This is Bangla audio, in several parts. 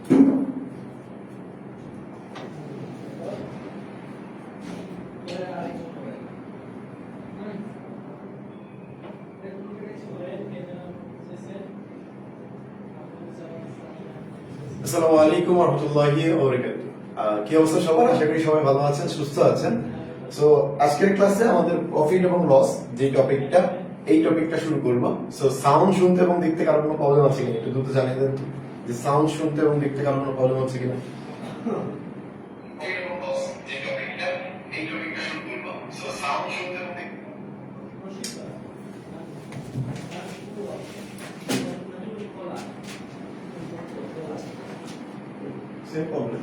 আসসালামু আলাইকুম ওয়া রাহমাতুল্লাহি ওয়া বারাকাতুহু। কি অবস্থা সবার? আশা করি সবাই ভালো আছেন, সুস্থ আছেন। সো আজকের ক্লাসে আমাদের প্রফিট এবং লস যে টপিকটা, এই টপিকটা শুরু করব। সো সাউন্ড শুনতে এবং দেখতে কারো কোনো প্রবলেম আছে কিনা একটু দ্রুত জানিয়ে দেন যে সাউন্ড শুনতে এবং দেখতে কারো কোনো প্রবলেম আছে কিনা। Same problem.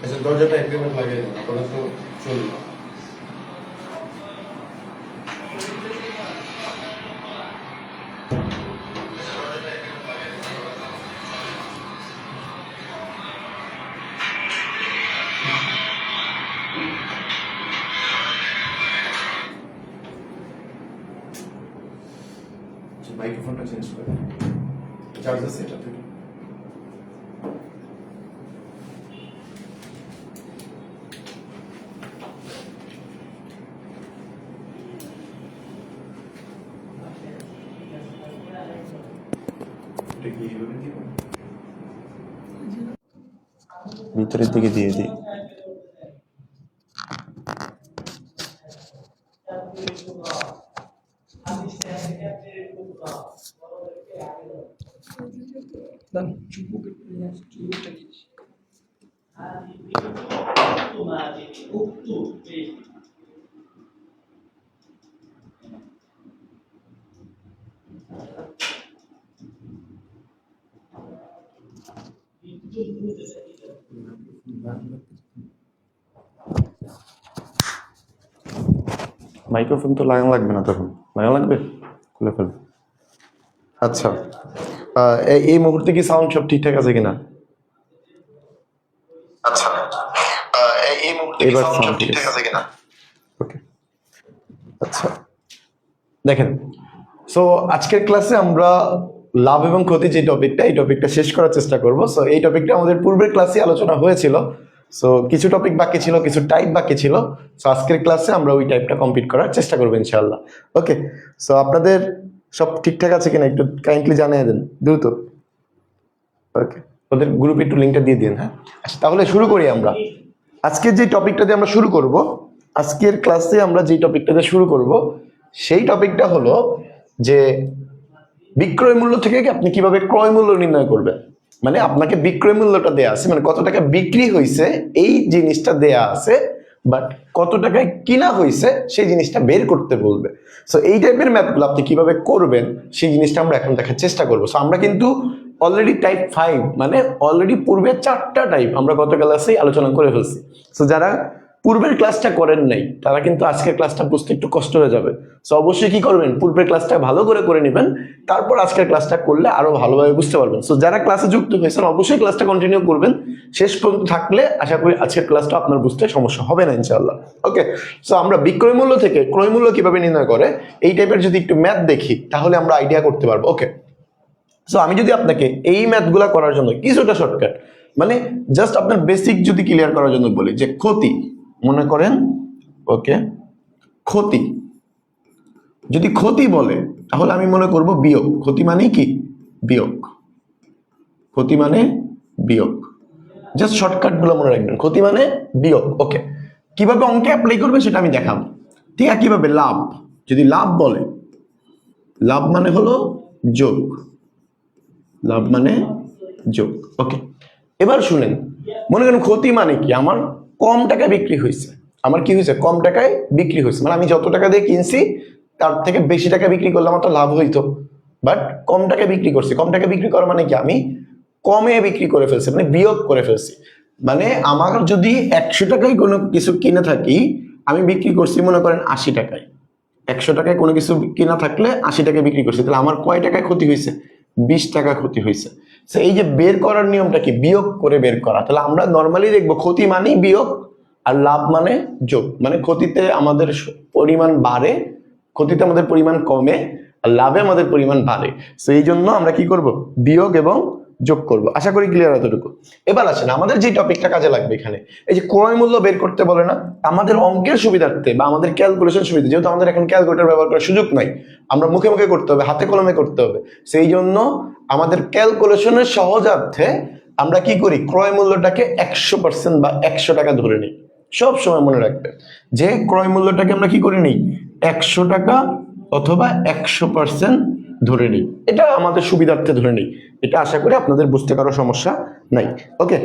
আচ্ছা, দরজাটা এগ্রিমেন্ট লাগিয়ে দিন, তাহলে তো চলবে। মাইক্রোফোনটা চেঞ্জ করে চার্জ আছে এটা থেকে। ভিতরের দিকে দিয়ে দিই। মাইক্রোফোন তো লাগানো লাগবে না, তখন লাগানো লাগবে, খুলে ফেলবে। আচ্ছা, এই মুহূর্তে কি সাউন্ড সব ঠিকঠাক আছে কিনা? আচ্ছা, এই মুহূর্তে এবার সাউন্ড ঠিকঠাক আছে কিনা? ওকে, আচ্ছা দেখেন। সো আজকের ক্লাসে আমরা লাভ এবং ক্ষতি যে টপিকটা, এই টপিকটা শেষ করার চেষ্টা করব। সো এই টপিকটা আমাদের পূর্বের ক্লাসে আলোচনা হয়েছিল। সো কিছু টপিক বাকি ছিল, কিছু টাইপ বাকি ছিল। সো আজকের ক্লাসে আমরা ওই টাইপটা কমপ্লিট করার চেষ্টা করবো ইনশাআল্লাহ। ওকে, সো আপনাদের সব ঠিকঠাক আছে কিনা একটু কাইন্ডলি জানিয়ে দেন দ্রুত। ওকে, ওদের গ্রুপে একটু লিঙ্কটা দিয়ে দিন। হ্যাঁ, আচ্ছা তাহলে শুরু করি আমরা। আজকের যে টপিকটা দিয়ে আমরা শুরু করব, আজকের ক্লাসে আমরা যে টপিকটা দিয়ে শুরু করব, সেই টপিকটা হলো যে বিক্রয় মূল্য থেকে আপনি কিভাবে ক্রয় মূল্য নির্ণয় করবেন। মানে আপনাকে বিক্রয় মূল্যটা দেয়া আছে, মানে কত টাকা বিক্রি হয়েছে এই জিনিসটা দেয়া আছে, বাট কত টাকায় কিনা হয়েছে সেই জিনিসটা বের করতে বলবে। সো এই টাইপের ম্যাথগুলো আপনি কিভাবে করবেন সেই জিনিসটা আমরা এখন দেখার চেষ্টা করবো। সো আমরা কিন্তু অলরেডি টাইপ 5, মানে অলরেডি পূর্বে 4টা টাইপ আমরা গত ক্লাসেই আলোচনা করে ফেলছি। সো যারা পূর্বের ক্লাসটা করেন নাই তারা কিন্তু আজকের ক্লাসটা বুঝতে একটু কষ্ট হয়ে যাবে। সো অবশ্যই কি করবেন, পূর্বের ক্লাসটা ভালো করে নেবেন, তারপর আজকের ক্লাসটা করলে আরো ভালোভাবে বুঝতে পারবেন। সো যারা ক্লাসে যুক্ত হয়েছেন অবশ্যই ক্লাসটা কন্টিনিউ করবেন, শেষ পর্যন্ত থাকলে আশা করি আজকের ক্লাসটা আপনার বুঝতে সমস্যা হবে না ইনশাআল্লাহ। ওকে, সো আমরা বিক্রয় মূল্য থেকে ক্রয় মূল্য কিভাবে নির্ণয় করে এই টাইপের যদি একটু ম্যাথ দেখি তাহলে আমরা আইডিয়া করতে পারবো। ওকে, সো আমি যদি আপনাকে এই ম্যাথগুলা করার জন্য কিছুটা শর্টকাট, মানে জাস্ট আপনার বেসিক যদি ক্লিয়ার করার জন্য বলি যে ক্ষতি, মনে করেন ওকে ক্ষতি, যদি ক্ষতি বলে তাহলে আমি মনে করব বিয়োগ। ক্ষতি মানে কি? বিয়োগ। ক্ষতি মানে বিয়োগ, জাস্ট শর্টকাট গুলো মনে রাখবেন। ক্ষতি মানে বিয়োগ। ওকে, কিভাবে অঙ্কে অ্যাপ্লাই করবে সেটা আমি দেখাবো। ঠিক আছে, কিভাবে লাভ, যদি লাভ বলে, লাভ মানে হলো যোগ, লাভ মানে যোগ। ওকে, এবার শুনেন, মনে করেন ক্ষতি মানে কি, আমার কম টাকায় বিক্রি হয়েছে, আমার কি হয়েছে, কম টাকায় বিক্রি হয়েছে, মানে আমি যত টাকা দিয়ে কিনছি তার থেকে বেশি টাকা বিক্রি করলে আমার তো লাভ হইতো, বাট কম টাকায় বিক্রি করছি। কম টাকা বিক্রি করা মানে কি, আমি কমে বিক্রি করে ফেলছি, মানে বিয়োগ করে ফেলছি। মানে আমার যদি 100 টাকায় কোনো কিছু কিনে থাকি, আমি বিক্রি করছি মনে করেন 80 টাকায়। 100 টাকায় কোনো কিছু কিনা থাকলে 80 টাকায় বিক্রি করছি, তাহলে আমার কয় টাকায় ক্ষতি হয়েছে? 20 টাকা ক্ষতি হয়েছে। তো এই যে বের করার নিয়মটা কি, বিয়োগ করে বের করা। তাহলে আমরা নর্মালি দেখবো ক্ষতি মানেই বিয়োগ আর লাভ মানে যোগ। মানে ক্ষতিতে আমাদের পরিমাণ বাড়ে, ক্ষতিতে আমাদের পরিমাণ কমে, আর লাভে আমাদের পরিমাণ বাড়ে। তো এই জন্য আমরা কি করব, বিয়োগ এবং যোগ করব। আশা করি ক্লিয়ার এতটুকু। এবার আসেন আমাদের যে টপিকটা কাজে লাগবে এখানে, এই যে ক্রয় মূল্য বের করতে বলে না, আমাদের অঙ্কের সুবিধার্থে বা আমাদের ক্যালকুলেশন সুবিধা, যেহেতু আমাদের এখন ক্যালকুলেটর ব্যবহার করার সুযোগ নাই, আমরা মুখে মুখে করতে হবে, হাতে কলমে করতে হবে। সেই জন্য আমাদের ক্যালকুলেশনের সহজার্থে আমরা কি করি, ক্রয় মূল্যটাকে 100% বা 100 টাকা ধরে নিই। সব সময় মনে রাখবে যে ক্রয় মূল্যটাকে আমরা কি করে নিই, 100 টাকা অথবা 100% ধরে নিই। এটা আমাদের সুবিধার্থে ধরে নিই। এটা আশা করি আপনাদের বুঝতে কারো সমস্যা নাই। ওকে,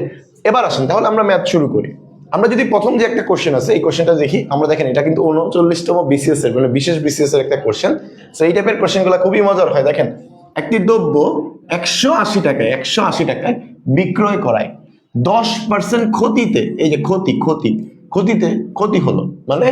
এবার আসেন তাহলে আমরা ম্যাথ শুরু করি। আমরা যদি প্রথম যে একটা কোশ্চেন আছে এই কোশ্চেনটা দেখি, আমরা দেখেন এটা কিন্তু 39তম বিসিএস এর মানে বিশেষ বিসিএস এর একটা কোশ্চেন। তো এই টাইপের কোশ্চেনগুলো খুবই মজার হয়। দেখেন, একটি দ্রব্য 180 টাকায় বিক্রয় করায় 10% ক্ষতিতে, এই যে ক্ষতিতে ক্ষতি হলো, মানে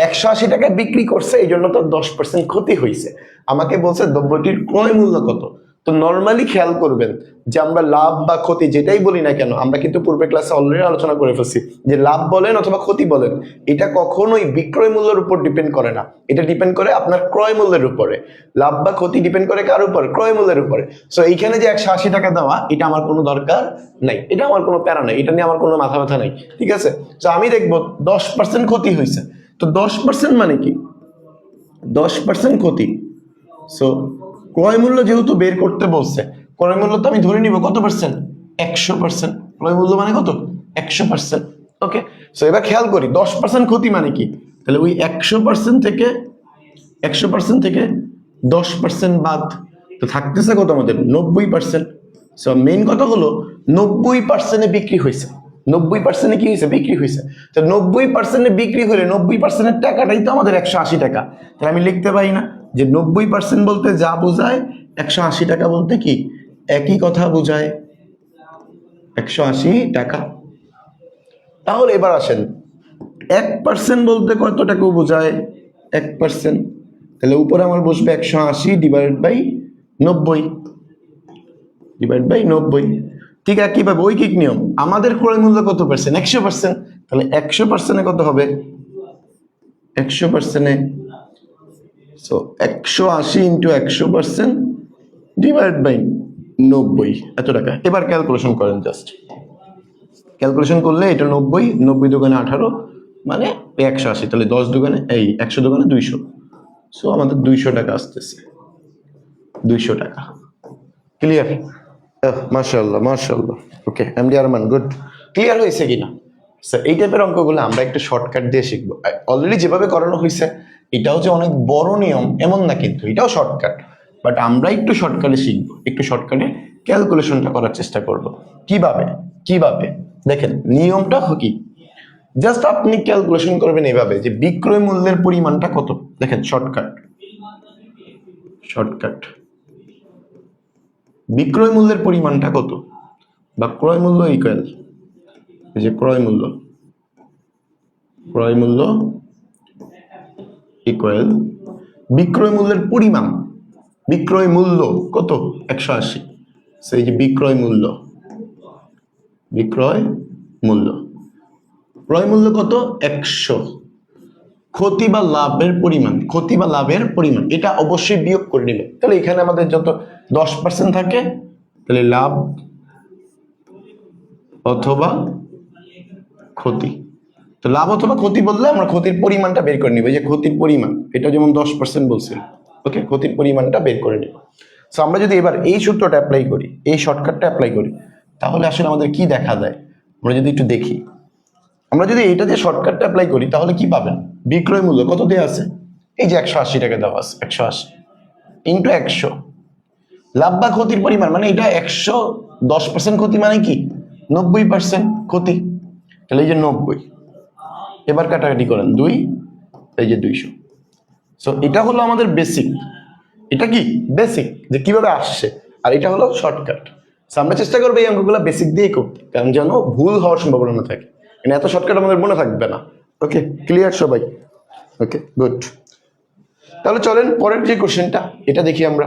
180 টাকায় বিক্রি করছে, এই জন্য তার 10% ক্ষতি হয়েছে। আমাকে বলছে দ্রব্যটির ক্রয় মূল্য কত। তো নর্মালি খেয়াল করবেন যে আমরা লাভ বা ক্ষতি যেটাই বলি না কেন, আমরা কিন্তু পূর্বের ক্লাসে অলরেডি আলোচনা করে ফেলছি যে লাভ বলেন অথবা ক্ষতি বলেন, এটা কখনোই বিক্রয় মূল্যের উপর ডিপেন্ড করে না, এটা ডিপেন্ড করে আপনার ক্রয় মূল্যের উপরে। লাভ বা ক্ষতি ডিপেন্ড করে কার উপর, ক্রয় মূল্যের উপরে। সো এইখানে যে 180 টাকা দেওয়া, এটা আমার কোনো দরকার নাই, এটা আমার কোনো প্যারা নাই, এটা নিয়ে আমার কোনো মাথা ব্যথা নাই, ঠিক আছে। তো আমি দেখবো 10% ক্ষতি হয়েছে। তো 10% মানে কি, 10% ক্ষতি। সো ক্রয় মূল্য যেহেতু বের করতে বলছে, ক্রয় মূল্য তো আমি ধরে নিব কত পার্সেন্ট, 100%। ক্রয় মূল্য মানে কত, 100%। ওকে, সো এবার খেয়াল করি 10% ক্ষতি মানে কি। তাহলে ওই 100% থেকে 10% বাদ, তো থাকতেছে কত আমাদের, 90%। সো মেইন কথা হলো 90% বিক্রি হয়েছে, 90% কি হয়েছে, বিক্রি হয়েছে। তো 90% বিক্রি হলে 90% টাকাটাই তো আমাদের 180 টাকা। তাহলে আমি লিখতে পারি না যে 90% বলতে যা বোঝায় 180 টাকা বলতে কি একই কথা বোঝায়, 180 টাকা। তাহলে এবার আসেন 1% বলতে কত টাকা বোঝায়, 1%। তাহলে উপরে আমার বসবে 180 ডিভাইডেড বাই 90। ঠিক একইভাবে ঐকিক নিয়ম, আমাদের ক্রয় মূল্য কত পার্সেন্ট, 100%। তাহলে 100% কত হবে, 100% সো 180 ইন্টু 100% ডিভাইড বাই 90, এত টাকা। এবার ক্যালকুলেশন করেন, জাস্ট ক্যালকুলেশন করলে এটা 90 দুগুণে 18 মানে 180। তাহলে 10 দুগুণে এই 100 দুগুণে 200। সো আমাদের 200 টাকা আসতেছে, 200 টাকা। ক্লিয়ার? মাশাআল্লাহ। ওকে এমডি আরমান, গুড। ক্লিয়ার হয়েছে কিনা স্যার? এই টাইপের অঙ্কগুলো আমরা একটু শর্টকাট দিয়ে শিখবো। অলরেডি যেভাবে করানো হয়েছে এটাও যে অনেক বড় নিয়ম এমন না, কিন্তু এটাও শর্টকাট, বাট আমরা একটু শর্টকাটে শিখবো, একটু শর্টকাটে ক্যালকুলেশনটা করার চেষ্টা করব। কিভাবে দেখেন নিয়মটা কি, জাস্ট আপনি ক্যালকুলেশন করবেন এভাবে যে বিক্রয় মূল্যের পরিমাণটা কত। দেখেন শর্টকাট, বিক্রয় মূল্যের পরিমাণটা কত, বা ক্রয় মূল্য ইকুয়াল, এই যে ক্রয় মূল্য ইকুয়াল বিক্রয় মূল্যের পরিমাণ। বিক্রয় মূল্য কত, 180। সেই যে বিক্রয় মূল্য ক্রয় মূল্য কত, 100। ক্ষতি বা লাভের পরিমাণ এটা অবশ্যই বিয়োগ করে নেবে। তাহলে এখানে আমাদের যত 10% থাকে, তাহলে লাভ অথবা ক্ষতি। তো লাভ অথবা ক্ষতি বললে আমরা ক্ষতির পরিমাণটা বের করে নিব, যে ক্ষতির পরিমাণ এটা যেমন 10% বলছিল। ওকে, ক্ষতির পরিমাণটা বের করে নিব। সো আমরা যদি এবার এই সূত্রটা অ্যাপ্লাই করি, এই শর্টকাটটা অ্যাপ্লাই করি, তাহলে আসলে আমাদের কি দেখা যায়, আমরা যদি একটু দেখি, আমরা যদি এইটা যে শর্টকাটটা অ্যাপ্লাই করি তাহলে কি পাবেন, বিক্রয় মূল্য কত দেওয়া আছে, এই যে 180 টাকা দেওয়া আছে, 180 ইন্টু 100। লাভ বা ক্ষতির পরিমাণ মানে এটা 100, 10% ক্ষতি মানে কি 90% ক্ষতি। তাহলে এই যে 90, এবার কাটাকাটি করেন 2, এই যে 200। সো এটা হলো আমাদের বেসিক, এটা কি বেসিক যে কিভাবে আসছে, আর এটা হলো শর্টকাট। সো আমরা চেষ্টা করবো এই অঙ্কগুলো বেসিক দিয়ে করতে, কারণ যেন ভুল হওয়ার সম্ভাবনা না থাকে, মানে এত শর্টকাট আমাদের মনে থাকবে না। ওকে ক্লিয়ার সবাই? Okay good. তাহলে চলেন পরের যে কোশ্চেনটা এটা দেখি আমরা।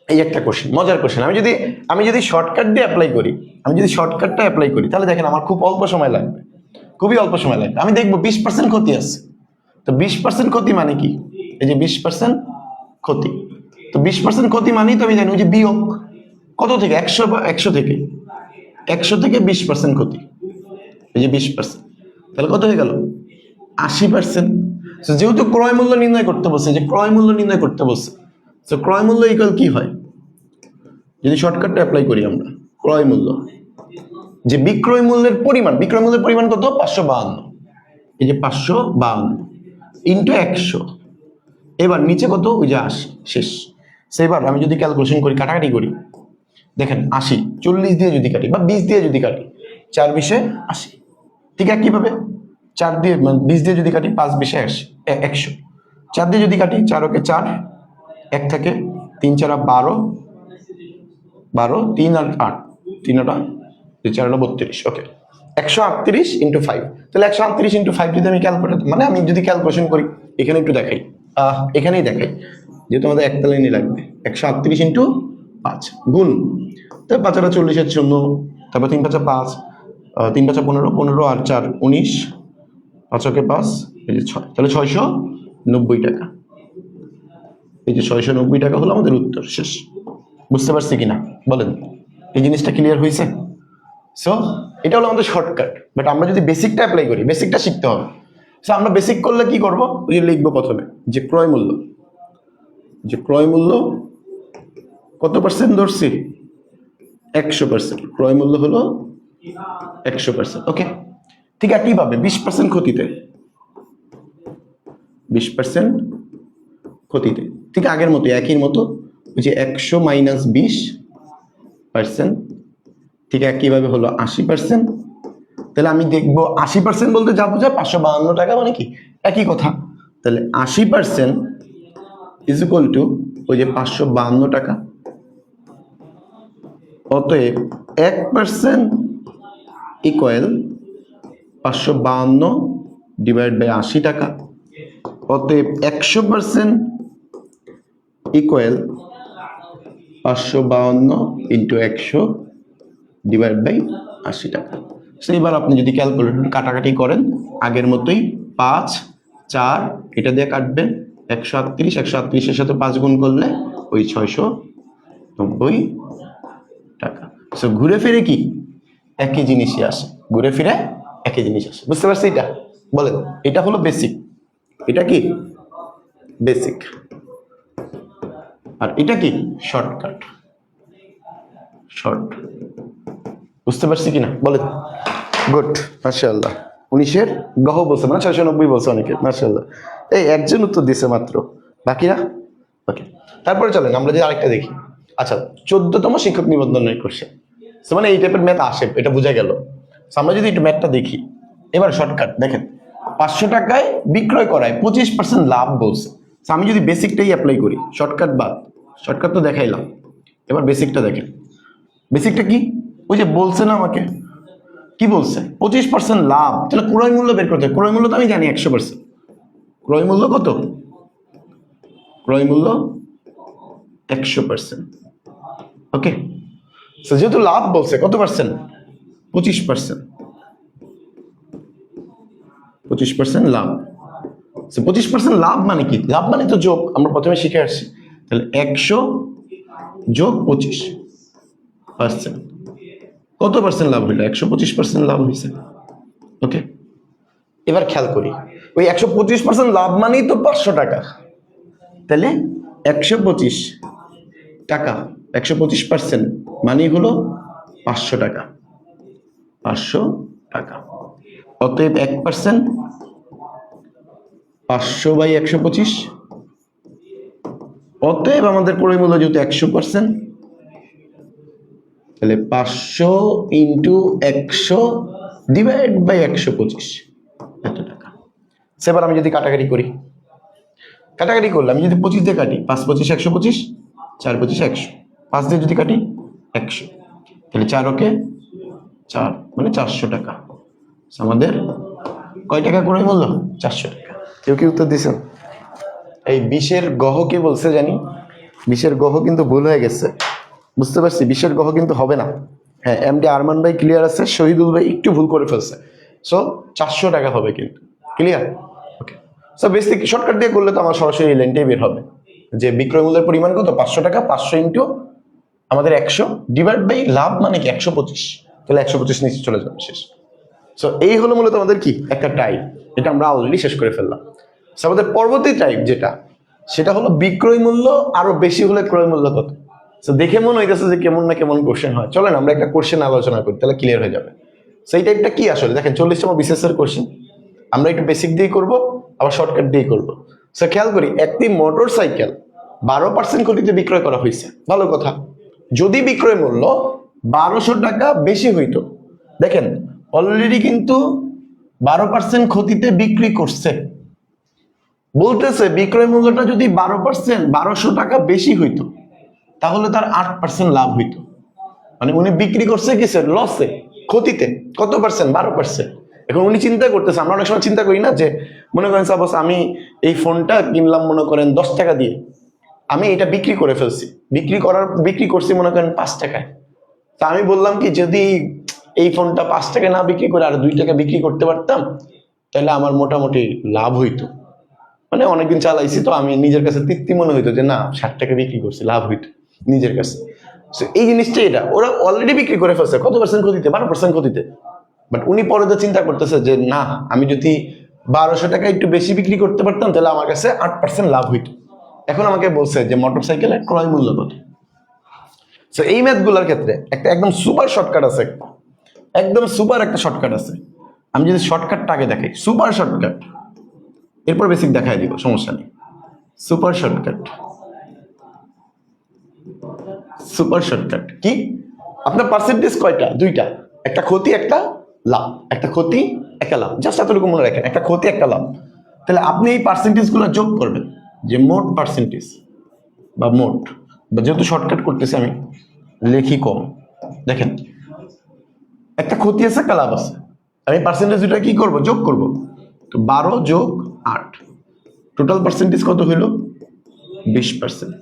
এই একটা কোশ্চেন, মজার কোশ্চেন। আমি যদি শর্টকাট দিয়ে অ্যাপ্লাই করি, আমি যদি শর্টকাটটা অ্যাপ্লাই করি, তাহলে দেখেন আমার খুব অল্প সময় লাগবে, খুবই অল্প সময় লাগবে। আমি দেখবো 20% ক্ষতি আছে। তো 20% ক্ষতি মানে কি? এই যে 20% ক্ষতি। তো 20% ক্ষতি মানেই তো আমি জানি ওই যে বিয়োগ কত থেকে, 100 বা 100 থেকে 20% ক্ষতি, এই যে 20%, তাহলে কত হয়ে গেল? 80%। যেহেতু ক্রয় মূল্য নির্ণয় করতে বলছে, যে ক্রয় মূল্য নির্ণয় করতে বলছে, তো ক্রয় মূল্য ইকুয়াল কি হয়? যদি শর্টকাটটা অ্যাপ্লাই করি আমরা, ক্রয় মূল্য, যে বিক্রয় মূল্যের পরিমাণ, বিক্রয় মূল্যের পরিমাণ কত? 552, এই যে 552 ইন্টু 100, এবার নিচে কত? ওই যে 80, শেষ। সেবার আমি যদি ক্যালকুলেশন করি, কাটাকাটি করি, দেখেন 80 40 দিয়ে যদি কাটি বা 20 দিয়ে যদি কাটি, 4 20 80, ঠিক একইভাবে 4 দিয়ে 20 দিয়ে যদি কাটি, 5 20 100, 4 দিয়ে যদি কাটি, 4 ওকে 4, 1 থাকে 3 4 12, 3 আর 8, 3 আর 4 32, ওকে 138 ইন্টু 5। তাহলে 138 ইন্টু 5 যদি আমি ক্যালকুলেট, মানে আমি যদি ক্যালকুলেশন করি, এখানে একটু দেখাই, এখানেই দেখাই, যেহেতু আমাদের একটা লাইনই লাগবে। 138 ইন্টু 5 গুণ, তারপর 5 আর 40 এর জন্য, তারপর 3 5 5, 3 5 15, 15 আর 4 19, 5 ওকে 5, এই যে 6, তাহলে 690 টাকা। এই যে 690 টাকা হলো আমাদের উত্তর, শেষ। বুঝতে পারছি কিনা বলেন? এই জিনিসটা ক্লিয়ার হয়েছে? সো এটা হলো আমাদের শর্টকাট। বাট আমরা যদি বেসিকটা অ্যাপ্লাই করি, বেসিকটা শিখতে হবে। সো আমরা বেসিক করলে কি করব? ওই যে লিখবো প্রথমে যে ক্রয় মূল্য, যে ক্রয় মূল্য কত পার্সেন্ট ধরছি? 100%। ক্রয় মূল্য হলো 100%, ওকে। ঠিক একইভাবে 20% ক্ষতিতে, 20% ক্ষতিতে, ঠিক আগের মতো, একই মতো, ওই যে 100 মাইনাস 20%, ঠিক একইভাবে হলো 80%। তাহলে আমি দেখবো 80% বলতে যা বোঝায় 552 টাকা, মানে কি একই কথা। তাহলে 80% ইজ ইকুয়াল টু ওই যে 552 টাকা। অতএব 1% ইকুয়াল 552 ডিভাইড বাই 80 টাকা। অতএব 100% ইকুয়াল 552 ইন্টু 100 ডিভাইড বাই 80 টাকা। সেইবার আপনি যদি ক্যালকুলেটর কাটাকাটি করেন, আগের মতোই 5 4 এটা দিয়ে কাটবেন, 138, 138 এর সাথে 5 গুণ করলে ওই 690 টাকা। সো ঘুরে ফিরে কি একই জিনিসই আসে, ঘুরে ফিরে একই জিনিস আসে। বুঝতে পারছি? এটা বলেন, এটা হলো বেসিক, এটা কি বেসিক, আর এটা কি শর্টকাট, শর্ট। বুঝতে পারছি কিনা বলেন? গুড, মাশাআল্লাহ। 19-এর গহ বলছে, মানে 690 বলছে অনেকে, মাশাআল্লাহ। এই একজন উত্তর দিছে মাত্র, বাকিরা ওকে। তারপরে চলেন আমরা যে আরেকটা দেখি। আচ্ছা, 14তম শিক্ষক নিবন্ধনের কোশ্চেন। মানে এই টাইপের ম্যাথ আসে, এটা বোঝা গেল। আমরা যদি একটু ম্যাথটা দেখি, এবার শর্টকাট দেখেন, 500 টাকায় বিক্রয় করায় 25% লাভ বলছে। আমি যদি বেসিকটাই অ্যাপ্লাই করি, শর্টকাট বাদ, শর্টকাট তো দেখাইলাম, এবার বেসিকটা দেখেন। বেসিকটা কি? ওই যে বলছে না আমাকে, কি বলছে? 25% লাভ, তাহলে ক্রয় মূল্য বের করতে হবে। ক্রয় মূল্য তো আমি জানি 100%। ক্রয় মূল্য কত? ক্রয় মূল্য 100%, ওকে। যেহেতু লাভ বলছে, কত পার্সেন্ট? 25%। 25% লাভ। 25% লাভ মানে কি? লাভ মানে তো যোগ, আমরা প্রথমে শিখে আসছি। তাহলে 100 যোগ 25%, কত পার্সেন্ট লাভ হইলো? 125% লাভ হয়েছে, ওকে। এবার খেয়াল করি, ওই 125% লাভ মানেই তো 500 টাকা। তাহলে 125 টাকা, 125% মানেই হলো 500 টাকা, 500 টাকা। অতএব 1%, 500 বাই 125। অতএব আমাদের ক্রয় মূল্য যেহেতু 100%, তাহলে 500 ইন্টু 100 ডিভাইড বাই 125, এত টাকা। সেবার আমি যদি কাটাকাটি করি, কাটাকাটি করলে আমি যদি 25 দিয়ে কাটি, 5 25 125, 4 25 100, 5 দিয়ে যদি কাটি 100, তাহলে 4 ওকে 4, মানে 400 টাকা। আমাদের কয় টাকা ক্রয় মূল্য? 400 টাকা। কেউ কি উত্তর দিয়েছেন? এই 20-এর গহ কে বলছে জানি? 20-এর গহ কিন্তু ভুল হয়ে গেছে, বুঝতে পারছি। 20-এর গহ কিন্তু হবে না। হ্যাঁ, এমডি আরমান ভাই ক্লিয়ার আছে, শহীদুল ভাই একটু ভুল করে ফেলছে। সো 400 টাকা হবে কিন্তু, ক্লিয়ার? ওকে। সো বেসিক শর্টকাট দিয়ে করলে তো আমার সরাসরি লেনটাই বের হবে যে বিক্রয় মূল্যের পরিমাণ কত, 500 টাকা। 500 ইন্টু আমাদের 100 ডিভাইড বাই লাভ মানে কি 125, তাহলে 125 নিচে চলে যাবে, শেষ। সো এই হলো মূলত আমাদের কি একটা টাইপ, এটা আমরা অলরেডি শেষ করে ফেললাম। সো আমাদের পরবর্তী টাইপ যেটা, সেটা হলো বিক্রয় মূল্য আরো বেশি হলে ক্রয় মূল্য কত। সো দেখে মনে হইতেছে যে কেমন না কেমন কোশ্চেন হয়, চলেন আমরা একটা কোশ্চেন আলোচনা করি, তাহলে ক্লিয়ার হয়ে যাবে। সেই টাইপটা কি আসলে দেখেন, 40তম বিসিএস এর কোশ্চেন। আমরা একটু বেসিক দিয়ে করব, আবার শর্টকাট দিয়ে করব। সো খেয়াল করি, একটি মোটর সাইকেল 12% ক্ষতিতে বিক্রয় করা হয়েছে, ভালো কথা। যদি বিক্রয় মূল্য 1200 টাকা বেশি হইতো, দেখেন অলরেডি কিন্তু 12% ক্ষতিতে বিক্রি করছে, বলতেছে বিক্রয় মূল্যটা যদি 12% 1200 টাকা বেশি হইতো তাহলে তার 8% লাভ হইতো। মানে উনি বিক্রি করছে কিসের, লসে, ক্ষতিতে। কত পার্সেন্ট, 12%। এখন উনি চিন্তা করতেছে, আমরা অনেক সময় চিন্তা করি না যে, মনে করেন সাপোজ আমি এই ফোনটা কিনলাম মনে করেন 10 টাকা দিয়ে, আমি এটা বিক্রি করে ফেলছি, বিক্রি করছি মনে করেন 5 টাকায়। তা আমি বললাম কি, যদি এই ফোনটা 5 টাকা না বিক্রি করে আর 2 টাকা বিক্রি করতে পারতাম তাহলে আমার মোটামুটি লাভ হইতো। মানে অনেকদিন চালাইছি তো আমি নিজের কাছে তৃপ্তি মনে হইতো যে না 60 টাকা বিক্রি করছি, লাভ হইতো নিজের কাছে। এই জিনিসটা, এটা ওরা অলরেডি বিক্রি করে ফেলছে কত পার্সেন্ট ক্ষতিতে, 12% ক্ষতিতে। বাট উনি পরে তো চিন্তা করতেছে যে না, আমি যদি 1200 টাকা একটু বেশি বিক্রি করতে পারতাম তাহলে আমার কাছে 8% লাভ হইতো। এখন আমাকে বলছে যে মোটর সাইকেলের ক্রয় মূল্য কত। সো এই ম্যাথগুলোর ক্ষেত্রে একটা একদম সুপার শর্টকাট আছে, একদম সুপার একটা শর্টকাট আছে। আমি যদি শর্টকাটটা আগে দেখাই, সুপার শর্টকাট, এরপর বেসিক দেখাই দিব, সমস্যা নেই। Super shortcut, super shortcut key, আপনার পার্সেন্টেজ কয়টা, দুইটা, একটা ক্ষতি একটা লাভ, একটা ক্ষতি একটা লাভ, জাস্ট এতটুকু মনে রাখেন, একটা ক্ষতি একটা লাভ। তাহলে আপনি এই পার্সেন্টেজগুলো যোগ করবেন, যে মোট পার্সেন্টেজ বা মোট, বা যেহেতু শর্টকাট করতেছি আমি লেখি কম, দেখেন একটা ক্ষতি আছে একটা লাভ আছে, আমি পার্সেন্টেজ দুটা কি করব, যোগ করব। তো 12 যোগ 8, টোটাল পার্সেন্টেজ কত হইল, 20%।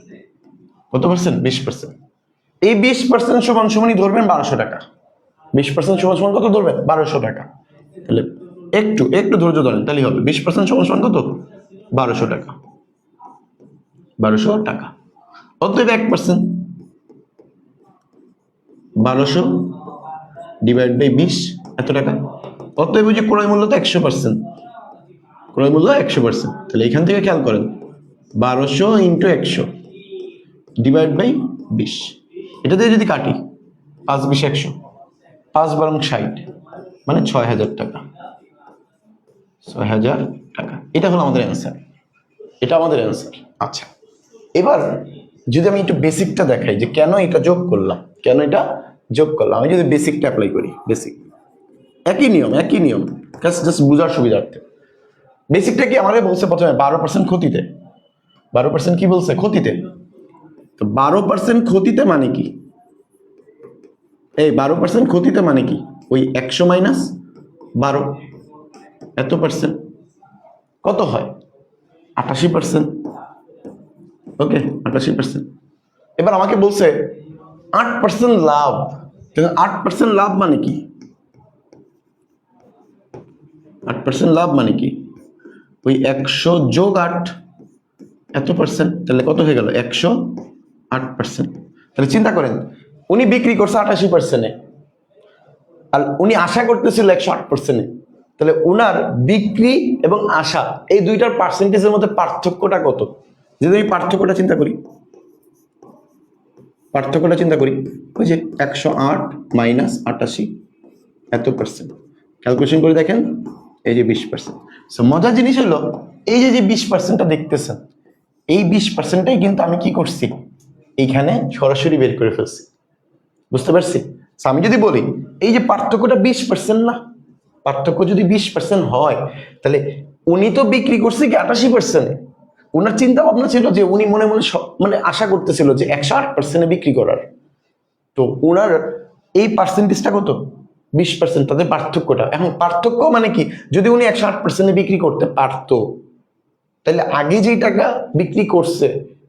কত পার্সেন্ট, 20%। এই 20% সমান সমানই ধরবেন 1200 টাকা। 20% সমান সমান কত ধরবেন, 1200 টাকা। তাহলে একটু একটু ধৈর্য ধরেন, তাহলে হবে 20% সমান সমান কত, 1200 টাকা। 1200 টাকা অতএব 1%, 1200 ডিভাইড বাই 20, এত টাকা। অতএব যে ক্রয় মূল্য তো 100%, ক্রয় মূল্য 100%। তাহলে এখান থেকে খেয়াল করেন, 1200 ইন্টু 100 ডিভাইড বাই 20, এটা দিয়ে যদি কাটি 5 20 100, 5 12 60, মানে 6000 টাকা। 6000 টাকা, এটা হলো আমাদের অ্যান্সার, এটা আমাদের অ্যান্সার। আচ্ছা, এবার যদি আমি একটু বেসিকটা দেখাই যে কেন এটা যোগ করলাম, কেন এটা যোগ করলাম। আমি যদি বেসিকটা অ্যাপ্লাই করি, বেসিক একই নিয়ম, একই নিয়ম, জাস্ট বোঝার সুবিধার্থে। বেসিকটা কি আমাদের বলছে প্রথমে 12% ক্ষতিতে, 12% কি বলছে, ক্ষতিতে। তো 12% ক্ষতিতে মানে কি, এই 12% ক্ষতিতে মানে কি, ওই 100 মাইনাস 12, এত পার্সেন্ট, কত হয়, 88%। ওকে, 88%। এবার আমাকে বলছে 8% লাভ, 8% লাভ মানে কি, 8% লাভ মানে কি, ওই 100 যোগ 8, এত পার্সেন্ট, তাহলে কত হয়ে গেল, 108%। তাহলে চিন্তা করেন, উনি বিক্রি করছে 88%-এ, আর উনি আশা করতেছিল 108%-এ। তাহলে উনার বিক্রি এবং আশা, এই দুইটার পার্সেন্টেজের মধ্যে পার্থক্যটা কত। যদি আমি পার্থক্যটা চিন্তা করি, ওই যে 108 মাইনাস 88, এত পার্সেন্ট, ক্যালকুলেশন করে দেখেন, এই যে 20%। সো মজার জিনিস হলো, এই যে 20%টা দেখতেছেন, এই 20%টাই কিন্তু আমি কি করছি, এইখানে সরাসরি বের করে ফেলছি, বুঝতে পারছি। আমি যদি বলি এই যে পার্থক্যটা 20% না, পার্থক্য যদি 20% হয় তাহলে উনি তো বিক্রি করছে কি 88%-এ। উনার চিন্তা ভাবনা ছিল যে উনি মনে মনে মানে আশা করতেছিল যে 108%-এ বিক্রি করার। তো উনার এই পার্সেন্টেজটা কত, 20%, তাদের পার্থক্যটা। এখন পার্থক্য মানে কি, যদি উনি 108%-এ বিক্রি করতে পারতো তাহলে আগে যেই টাকা বিক্রি করছে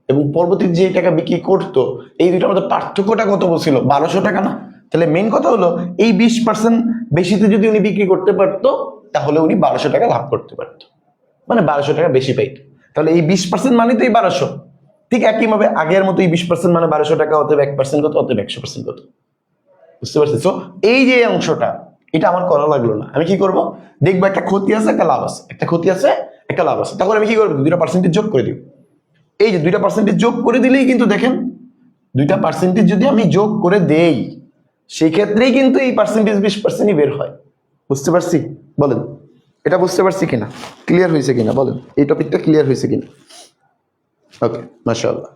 এবং পরবর্তীতে যে টাকা বিক্রি করতো, এই দুইটার মধ্যে পার্থক্যটা কত বলছিল? 1200 টাকা না? তাহলে মেইন কথা হলো এই 20% বেশিতে যদি উনি বিক্রি করতে পারতো তাহলে উনি 1200 টাকা লাভ করতে পারতো, মানে 1200 টাকা বেশি পাইতো। তাহলে এই 20% মানে তো এই 1200, ঠিক একইভাবে আগের মতো এই 20% মানে 1200 টাকা, অতএব 1% কত, অতএব 100% কত। বুঝতে পারছি? তো এই যে অংশটা, এটা আমার করা লাগলো না। আমি কি করব? দেখবো একটা ক্ষতি আছে, একটা লাভ আছে, একটা ক্ষতি আছে, একটা লাভ আছে, তখন আমি কি করবো? দুইটা পার্সেন্টেজ যোগ করে দিব। এই যে দুইটা পার্সেন্টেজ যোগ করে দিলেই কিন্তু দেখেন, দুইটা পার্সেন্টেজ যদি আমি যোগ করে দেই সেই ক্ষেত্রেই কিন্তু এই পার্সেন্টেজ 20%ই বের হয়। বুঝতে পারছি? বলেন এটা বুঝতে পারছি কিনা, ক্লিয়ার হয়েছে কিনা বলেন, এই টপিকটা ক্লিয়ার হয়েছে কিনা? ওকে, মাশাআল্লাহ।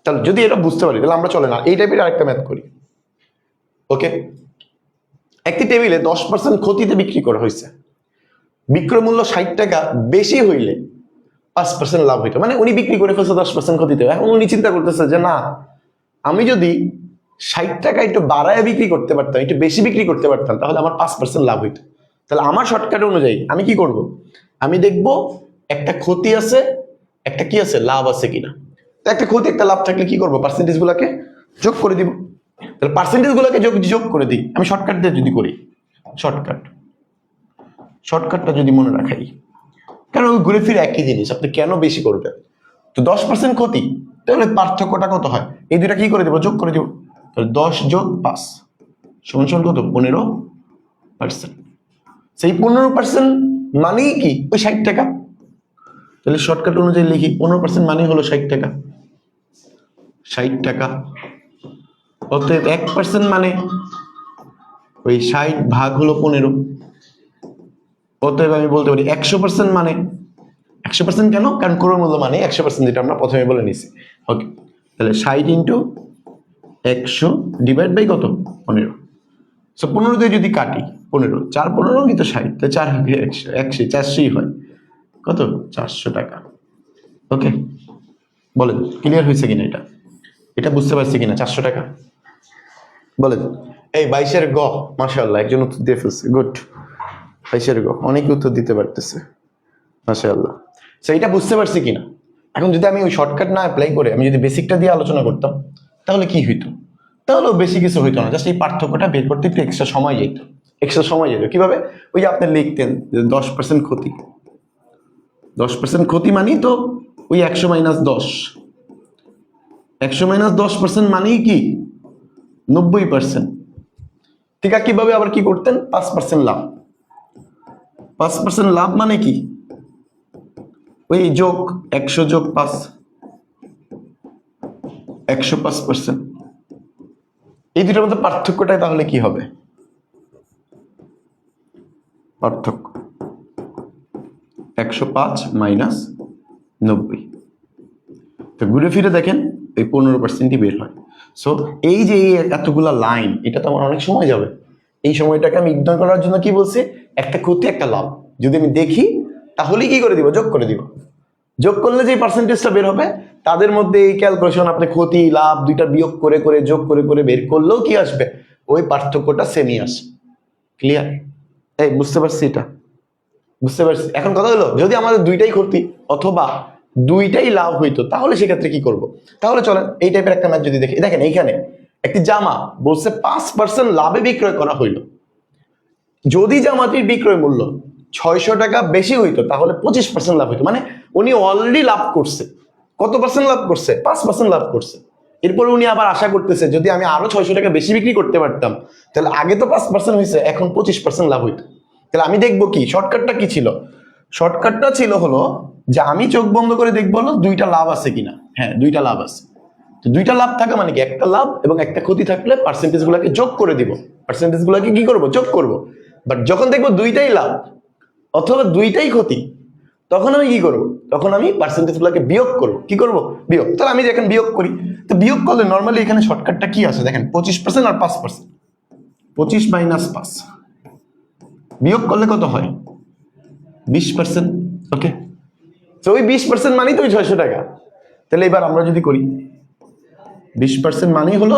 তাহলে যদি এটা বুঝতে পারি তাহলে আমরা চলে না এই টাইপের আরেকটা ম্যাথ করি। ওকে, একটি টেবিলে 10% ক্ষতিতে বিক্রি করা হয়েছে, বিক্রয় মূল্য 60 টাকা বেশি হইলে 5% লাভ হইতো। মানে উনি বিক্রি করে ফেলছে 10% ক্ষতিতে, এখন উনি চিন্তা করতেছে যে না, আমি যদি 60 টাকা একটু বাড়ায় বিক্রি করতে পারতাম, একটু বেশি বিক্রি করতে পারতাম, তাহলে আমার 5% লাভ হইতো। তাহলে আমার শর্টকাট অনুযায়ী আমি কি করব? আমি দেখব একটা ক্ষতি আছে, একটা কি আছে, লাভ আছে কিনা। তো একটা ক্ষতি একটা লাভ থাকলে কি করব? পার্সেন্টেজ গুলাকে যোগ করে দিব। তাহলে পার্সেন্টেজ গুলাকে যোগ করে দিই। আমি শর্টকাট দিয়ে যদি করি, শর্টকাটটা যদি মনে রাখাই, কারণ ওই ঘুরে ফিরে একই জিনিস, আপনি কেন বেশি করবেন? তো 10% ক্ষতি, তাহলে পার্থক্যটা কত হয়? এই দুটা কি করে দেবো? যোগ করে দেবো। তাহলে 10 যোগ 5 সমান সমান কত? 15%। সেই 15% মানেই কি? ওই 60 টাকা। তাহলে শর্টকাট অনুযায়ী লিখি, 15% মানে হলো 60 টাকা। 60 টাকা, অতএব 1% মানে ওই 60 ভাগ হলো 15। অতএব আমি বলতে পারি 100% মানে 100% কেন? কারণ ক্রয় মূল্য মানে 100%, যেটা আমরা প্রথমে বলে নিছি। ওকে, তাহলে 60 ইন্টু 100 ডিভাইড বাই কত? 15। সো 15 দিয়ে যদি কাটি, 15 4 15 কিন্তু 60, তো 4 100 400 হয় কত? 400 টাকা। ওকে, বলেন ক্লিয়ার হয়েছে কিনা? এটা এটা বুঝতে পারছি কিনা? 400 টাকা বলেন। এই 22-এর গ, মাশাআল্লাহ, একজন উত্তর দিয়ে ফেলছে, গুড। 22-এর গ, অনেকে উত্তর দিতে পারতেছে, মাশাআল্লাহ। সো এটা বুঝতে পারছি কিনা? এখন যদি আমি ওই শর্টকাট না অ্যাপ্লাই করে আমি যদি বেসিকটা দিয়ে আলোচনা করতাম তাহলে কি হইতো? তাহলে বেশি কিছু হইতো না, জাস্ট এই পার্থক্যটা বের করতে একটু এক্সট্রা সময় যেত। কিভাবে? ওই যে আপনি লিখতেন যে 10% ক্ষতি, 10% ক্ষতি মানেই তো ওই 100 মাইনাস 10, 100 মাইনাস 10% মানেই কি? 90%। ঠিক আছে, কিভাবে আবার কি করতেন? 5% লাভ। 5% লাভ মানে কি? ওই যোগ 100 যোগ 5, 105%। এই দুটোর মধ্যে পার্থক্যটাই তাহলে কি হবে? পার্থক্য 105 মাইনাস 90। তো ঘুরে ফিরে দেখেন এই 15%ই বের হয়। সো এই যে এতগুলা লাইন, এটা তো আমার অনেক সময় যাবে। এই সময়টাকে আমি ইগনোর করার জন্য কি বলছি? একটা ক্ষতি একটা লাভ যদি আমি দেখি তাহলে কি করে দিব? যোগ করে দিব। যোগ করলে যে পার্সেন্টেজটা বের হবে তাদের মধ্যে এই ক্যালকুলেশন আপনি ক্ষতি লাভ দুইটা বিয়োগ করে করে যোগ করে করে বের করলেও কি আসবে? ওই পার্থক্যটা সেমই আসে। ক্লিয়ার? এই বুঝতে পারছি? এটা বুঝতে পারছি। এখন কথা হলো, যদি আমাদের দুইটাই ক্ষতি অথবা দুইটাই লাভ হইতো তাহলে সেক্ষেত্রে কি করব? তাহলে চলেন এই টাইপের একটা ম্যাথ যদি দেখি। দেখেন এইখানে একটি জামা বলছে 5% লাভে বিক্রয় করা হইলো, যদি জামাটির বিক্রয় মূল্য 600 টাকা বেশি হইতো তাহলে 25% লাভ হইতো। মানে উনি অলরেডি লাভ করছে। কত পার্সেন্ট লাভ করছে? 5% লাভ করছে। এরপরে উনি আবার আশা করতেছে যদি আমি আরো 600 টাকা বেশি বিক্রি করতে পারতাম তাহলে আগে তো 5% হয়েছে, এখন 25% লাভ হইতো। তাহলে আমি দেখবো কি শর্টকাটটা কি ছিল? শর্টকাটটা ছিল হলো যে আমি চোখ বন্ধ করে দেখবো হলো দুইটা লাভ আছে কিনা। হ্যাঁ, দুইটা লাভ আছে। তো দুইটা লাভ থাকা মানে কি? একটা লাভ এবং একটা ক্ষতি থাকলে পার্সেন্টেজ গুলাকে যোগ করে দিব। পার্সেন্টেজ গুলাকে কি করবো? যোগ করব। বাট যখন দেখবো দুইটাই লাভ অথবা দুইটাই ক্ষতি, তখন আমি কি করব? তখন আমি পার্সেন্টেজ গুলাকে বিয়োগ করব। কি করব? বিয়োগ। তাহলে আমি দেখেন বিয়োগ করি, তো বিয়োগ করলে নর্মালি এখানে শর্টকাটটা কি আছে দেখেন, 25% আর 5%। 25 মাইনাস 5 বিয়োগ করলে কত হয়? 20%। ওকে, তো ওই 20% মানেই তো ওই 600 টাকা। তাহলে এবার আমরা যদি করি 20% মানেই হলো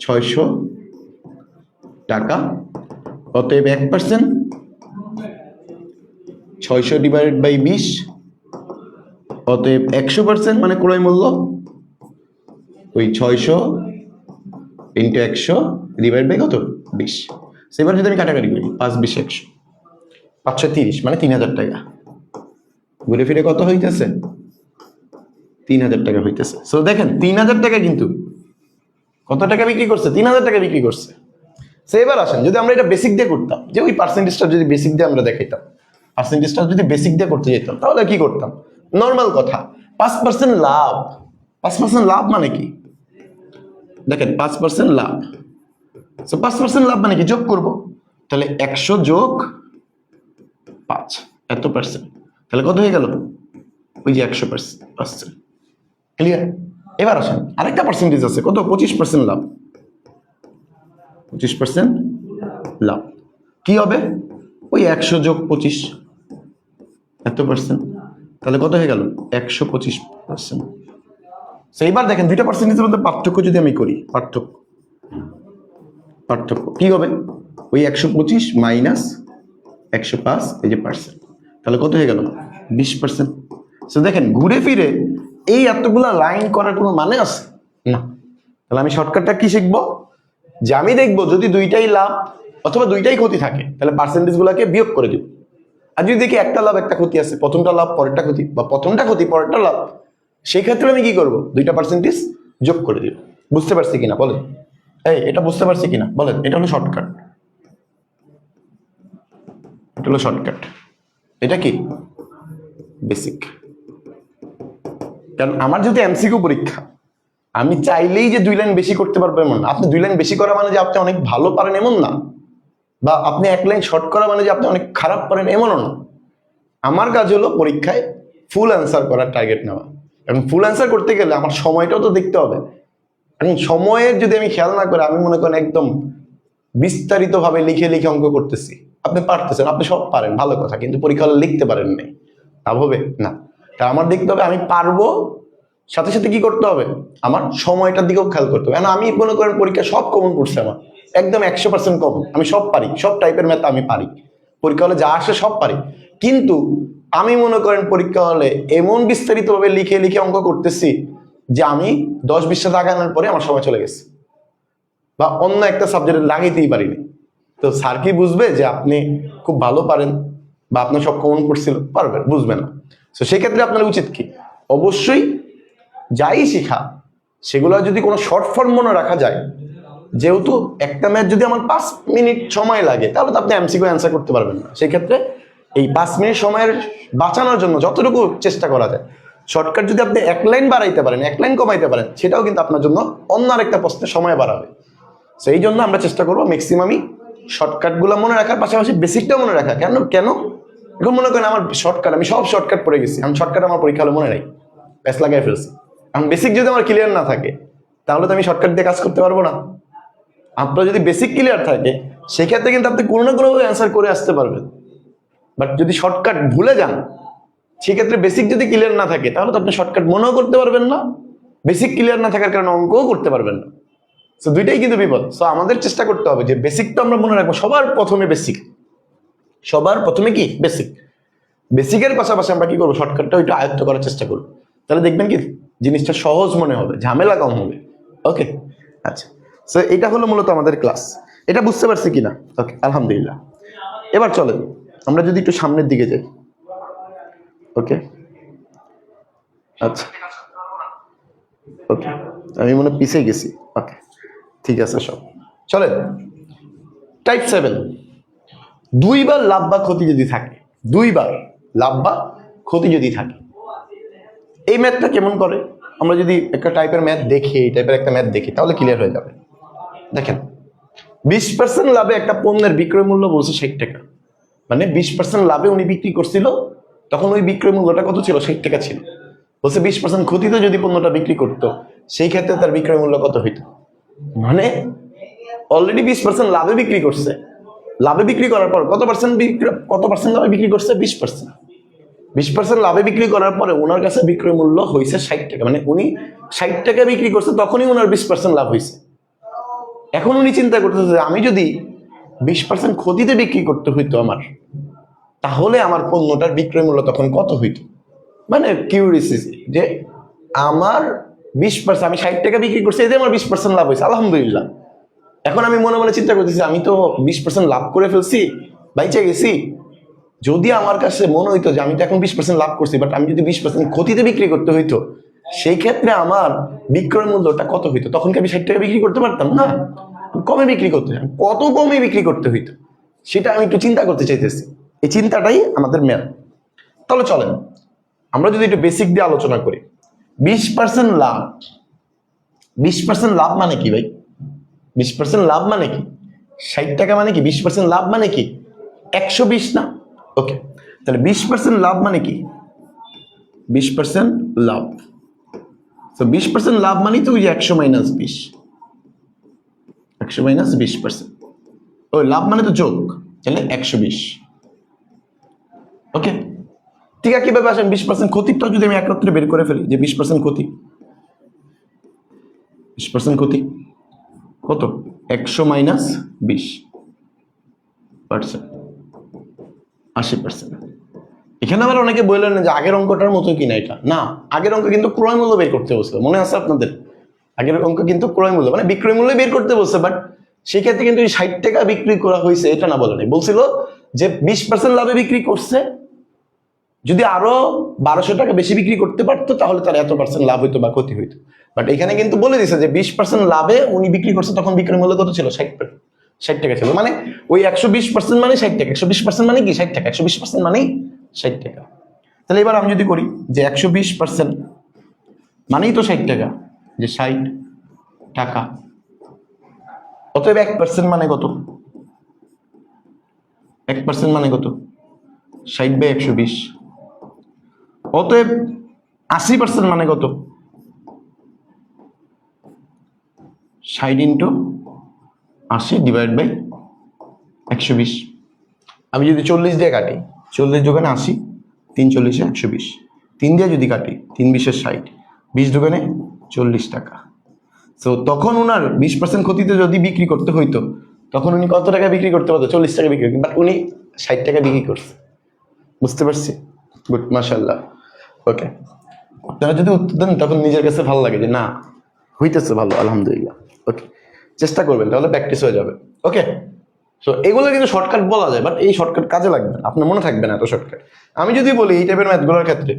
600 টাকা, অতএব 1%, 600 ডিভাইডেড বাই 20 অতএব 100% মানে ক্রয় মূল্য ওই 600 ইন্টু 100 ডিভাইড বাই কত 20। সেবার যদি আমি কাটাকাটি করি 5 20 100 530 মানে 3000 টাকা, ঘুরে ফিরে কত হইতেছে 3000 টাকা হইতেছে। সো দেখেন 3000 টাকা কিন্তু কত টাকা বিক্রি করছে 3000 টাকা বিক্রি করছে। সো এবার আসেন যদি আমরা এটা বেসিক দিয়ে করতাম, যে ওই পার্সেন্টেজটা যদি বেসিক দিয়ে আমরা দেখাইতাম, পার্সেন্টেজটা যদি বেসিক দিয়ে করতে যেতাম তাহলে কি করতাম, নর্মাল কথা 5% লাভ। 5% লাভ মানে কি দেখেন 5% লাভ, সো 5% লাভ মানে কি যোগ করব, তাহলে 100 যোগ 5 এত পার্সেন্ট, তাহলে কত হয়ে গেল ওই যে 100%। ক্লিয়ার? এবার আসেন আরেকটা পার্সেন্টেজ আছে কত 25% লাভ। 25% লাভ কি হবে ওই 100 যোগ 25 এত পার্সেন্ট, তাহলে কত হয়ে গেল 125%। এইবার দেখেন দুইটা পার্সেন্টেজের মধ্যে পার্থক্য যদি আমি করি, পার্থক্য কি হবে ওই 125 মাইনাস 105 এই যে পার্সেন্ট, তাহলে কত হয়ে গেল 20%। সো দেখেন ঘুরে ফিরে এই এতগুলা লাইন করার কোনো মানে আছে না। তাহলে আমি শর্টকাটটা কি শিখবো, যে আমি দেখবো যদি দুইটাই লাভ অথবা দুইটাই ক্ষতি থাকে তাহলে পার্সেন্টেজ গুলাকে বিয়োগ করে দিব। আর যদি দেখি একটা লাভ একটা ক্ষতি আছে, প্রথমটা লাভ পরেরটা ক্ষতি বা প্রথমটা ক্ষতি পরেরটা লাভ, সেই ক্ষেত্রে আমি কি করব দুইটা পার্সেন্টেজ যোগ করে দিব। বুঝতে পারছি কিনা বলেন, এটা বুঝতে পারছি কিনা বলেন। এটা হলো শর্টকাট, এটা হলো শর্টকাট, এটা কি বেসিক। কারণ আমার যদি এমসিকিউ পরীক্ষা, আমি চাইলেই যে 2 লাইন বেশি করতে পারবো এমন না। আপনি 2 লাইন বেশি করা মানে যে আপনি অনেক ভালো পারেন এমন না, বা আপনি 1 লাইন শর্ট করা মানে যে আপনি অনেক খারাপ পারেন এমনও না। আমার কাজ হলো পরীক্ষায় ফুল অ্যান্সার করার টার্গেট নেওয়া। এবং ফুল অ্যান্সার করতে গেলে আমার সময়টাও তো দেখতে হবে। এখন সময়ের যদি আমি খেয়াল না করে আমি মনে করেন একদম বিস্তারিত ভাবে লিখে লিখে অঙ্ক করতেছি, আপনি পারতেছেন, আপনি সব পারেন ভালো কথা, কিন্তু পরীক্ষা হলে লিখতে পারেন নাই, লাভ হবে না। তা আমার দেখতে হবে আমি পারবো, সাথে সাথে কি করতে হবে আমার সময়টার দিকেও খেয়াল করতে হবে। আমি মনে করেন পরীক্ষা সব কমন পড়ছে আমার একদম 100% কমন, আমি সব পারি, সব টাইপের ম্যাথ আমি পারি, পরীক্ষা হলে যা আসে সব পারি, কিন্তু আমি মনে করেন পরীক্ষা হলে এমন বিস্তারিত ভাবে লিখে লিখে অঙ্ক করতেছি যে আমি 10-20টা দাগ আনার পরে আমার সময় চলে গেছে, বা অন্য একটা সাবজেক্টে লাগাইতেই পারিনি। তো স্যার কি বুঝবে যে আপনি খুব ভালো পারেন বা আপনার সব কমন পড়ছিল, পারবেন, বুঝবে না। তো সেক্ষেত্রে আপনার উচিত কি, অবশ্যই যাই শিখা সেগুলো যদি কোনো শর্ট ফর্ম মনে রাখা যায়, যেহেতু একটা ম্যাথ যদি আমার 5 মিনিট সময় লাগে তাহলে তো আপনি এমসিকিউ অ্যান্সার করতে পারবেন না। সেক্ষেত্রে এই 5 মিনিট সময়ের বাঁচানোর জন্য যতটুকু চেষ্টা করা যায়, শর্টকাট যদি আপনি 1 লাইন বাড়াইতে পারেন, 1 লাইন কমাইতে পারেন, সেটাও কিন্তু আপনার জন্য অন্য আরেকটা প্রশ্নের সময় বাড়াবে। সেই জন্য আমরা চেষ্টা করবো ম্যাক্সিমামই শর্টকাটগুলো মনে রাখার পাশাপাশি বেসিকটাও মনে রাখা। কেন এখন মনে করেন আমার শর্টকাট, আমি সব শর্টকাট পড়ে গেছি, আমি শর্টকাট আমার পরীক্ষা হলে মনে নাই, ব্যাস লাগাই ফেলছি। এখন বেসিক যদি আমার ক্লিয়ার না থাকে তাহলে তো আমি শর্টকাট দিয়ে কাজ করতে পারবো না। আপনার যদি বেসিক ক্লিয়ার থাকে সেক্ষেত্রে কিন্তু আপনি কোনো না কোনোভাবে অ্যান্সার করে আসতে পারবেন। বাট যদি শর্টকাট ভুলে যান, সেক্ষেত্রে বেসিক যদি ক্লিয়ার না থাকে তাহলে তো আপনি শর্টকাট মনেও করতে পারবেন না, বেসিক ক্লিয়ার না থাকার কারণে অঙ্কও করতে পারবেন না। সো দুইটাই কিন্তু বিপদ। সো আমাদের চেষ্টা করতে হবে যে বেসিকটা আমরা মনে রাখবো, সবার প্রথমে বেসিক, সবার প্রথমে কি বেসিক, বেসিকের পাশাপাশি আমরা কি করবো শর্টকাটটা ওইটা আয়ত্ত করার চেষ্টা করবো। তাহলে দেখবেন কি জিনিসটা সহজ মনে হবে, ঝামেলা কম হবে। ওকে, আচ্ছা, সো এটা হলো মূলত আমাদের ক্লাস। এটা বুঝতে পারছি কিনা? ওকে, আলহামদুলিল্লাহ। এবার চলেন আমরা যদি একটু সামনের দিকে যাই। ওকে, আচ্ছা, ওকে, আমি মনে পিছিয়ে গেছি। ওকে, ঠিক আছে, সব চলেন। টাইপ 7, 2 বার লাভ বা ক্ষতি যদি থাকে, 2 বার লাভ বা ক্ষতি যদি থাকে, এই ম্যাথটা কেমন করে আমরা যদি একটা টাইপের ম্যাথ দেখি, এই টাইপের একটা ম্যাথ দেখি তাহলে ক্লিয়ার হয়ে যাবে। দেখেন 20% লাভে একটা পণ্যের বিক্রয় মূল্য বলছে 60 টাকা, মানে 20% লাভে উনি বিক্রি করছিল, তখন ওই বিক্রয় মূল্যটা কত ছিল 60 টাকা ছিল। বলছে 20% ক্ষতিতে যদি পণ্যটা বিক্রি করতো সেই ক্ষেত্রে তার বিক্রয় মূল্য কত হইতো, মানে অলরেডি 20% লাভে বিক্রি করছে, লাভে বিক্রি করার পর কত পার্সেন্ট লাভে বিক্রি করছে 20%। 20% লাভে বিক্রি করার পরে ওনার কাছে বিক্রয় মূল্য হয়েছে 60 টাকা, মানে উনি 60 টাকা বিক্রি করছে, তখনই ওনার 20% লাভ হয়েছে। এখন উনি চিন্তা করতেছে আমি যদি 20% ক্ষতিতে বিক্রি করতে হইতো আমার, তাহলে আমার পণ্যটার বিক্রয় মূল্য তখন কত হইতো। মানে কিউরিসিটি, যে আমার 20%, আমি 60 টাকা বিক্রি করছি, এতে আমার 20% লাভ হয়েছে, আলহামদুলিল্লাহ। এখন আমি মনে মনে চিন্তা করতেছি, আমি তো 20% লাভ করে ফেলছি, বাইচে গেছি। যদি আমার কাছে মনে হইতো যে আমি তো এখন 20% লাভ করছি, বাট আমি যদি 20% ক্ষতিতে বিক্রি করতে হইতো, সেই ক্ষেত্রে আমার বিক্রয় মূল্যটা কত হইতো? তখন কি আমি 60 টাকা বিক্রি করতে পারতাম না? কমে বিক্রি করতে, কত কমে বিক্রি করতে হইতো, সেটা আমি একটু চিন্তা করতে চাইতেছি। এই চিন্তাটাই আমাদের মেন। তাহলে চলেন আমরা যদি একটু বেসিক দিয়ে আলোচনা করি। 20% লাভ, 20% লাভ মানে কি ভাই? 20% লাভ মানে কি? 60 টাকা মানে কি? 20% লাভ মানে কি? 120 না? ওকে, তাহলে 20% লাভ মানে কি? 20% লাভ, তো 20% লাভ মানে তো ওই যে 100 মাইনাস 20, 100 মাইনাস 20%, ওই লাভ মানে তো যোগ, তাহলে 120। ওকে, ঠিক আছে। কিভাবে আসেন 20% ক্ষতিটাও যদি আমি একত্রে বের করে ফেলি, যে 20% ক্ষতি, 20% ক্ষতি কত? 100 মাইনাস 20%, 80%। এখানে আবার অনেকে বললেন যে আগের অঙ্কটার মতো কিনা, এটা না, আগের অঙ্ক কিন্তু ক্রয় মূল্য বের করতে বলছিল, মনে আছে আপনাদের? আগের অঙ্ক কিন্তু ক্রয় মূল্য মানে বিক্রয় মূল্য বের করতে বলছে, বাট সেক্ষেত্রে কিন্তু 60 টাকা বিক্রি করা হয়েছে এটা না বলে নাই, বলছিল যে 20% লাভে বিক্রি করছে, যদি আরো 1200 টাকা বেশি বিক্রি করতে পারতো তাহলে তার এত % লাভ হইতো বা ক্ষতি হইতো। বাট এখানে কিন্তু বলে দিছে যে 20% লাভে উনি বিক্রি করছে, তখন বিক্রয় মূল্য কত ছিল? 60 টাকা ছিল। মানে ওই 120% মানে 60 টাকা, 120% মানে কি 60 টাকা, 120% মানে 60 টাকা। তাহলে এবার আমি যদি করি যে 120% মানেই তো 60 টাকা, যে 60 টাকা, অতএব 1% মানে কত? 1% মানে কত? 60/120। অতএব 80% মানে কত? 60 ইন্টু 80 ডিভাইড বাই 120। আমি যদি 40 দিয়ে কাটি, 40 দোকানে 80, 3 40 120, 3 দিয়ে যদি কাটি 3 20 60, 20 দোকানে 40 টাকা। তো তখন ওনার 20% ক্ষতিতে যদি বিক্রি করতে হইতো, তখন উনি কত টাকা বিক্রি করতে পারতো? 40 টাকা বিক্রি, বাট উনি 60 টাকা বিক্রি করছে। বুঝতে পারছি? গুড, মাশাআল্লাহ। ওকে, আপনারা যদি উত্তর দেন তখন নিজের কাছে ভালো লাগে যে না, হইতেছে ভালো, আলহামদুলিল্লাহ। ওকে, চেষ্টা করবেন, তাহলে প্র্যাকটিস হয়ে যাবে। ওকে, সো এগুলো কিন্তু শর্টকাট বলা যায়, বাট এই শর্টকাট কাজে লাগবে না, আপনার মনে থাকবে না এত শর্টকাট। আমি যদি বলি এই টাইপের ম্যাথগুলোর ক্ষেত্রে,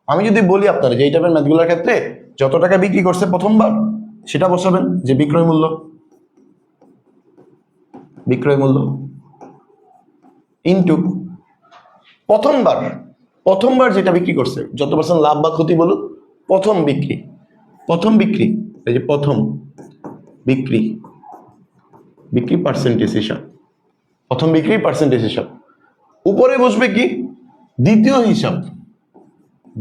আমি যদি বলি আপনারা যে এই টাইপের ম্যাথগুলোর ক্ষেত্রে যত টাকা বিক্রি করছে প্রথমবার, সেটা বসাবেন যে বিক্রয় মূল্য, বিক্রয় মূল্য ইনটু প্রথমবার, প্রথমবার যেটা বিক্রি করছে, যত % লাভ বা ক্ষতি বলুক, প্রথম বিক্রি, প্রথম বিক্রি, এই যে প্রথম বিক্রি, বিক্রি পার্সেন্টেজ হিসাব, প্রথম বিক্রি পার্সেন্টেজ হিসাব। উপরে বসবে কি? দ্বিতীয় হিসাব,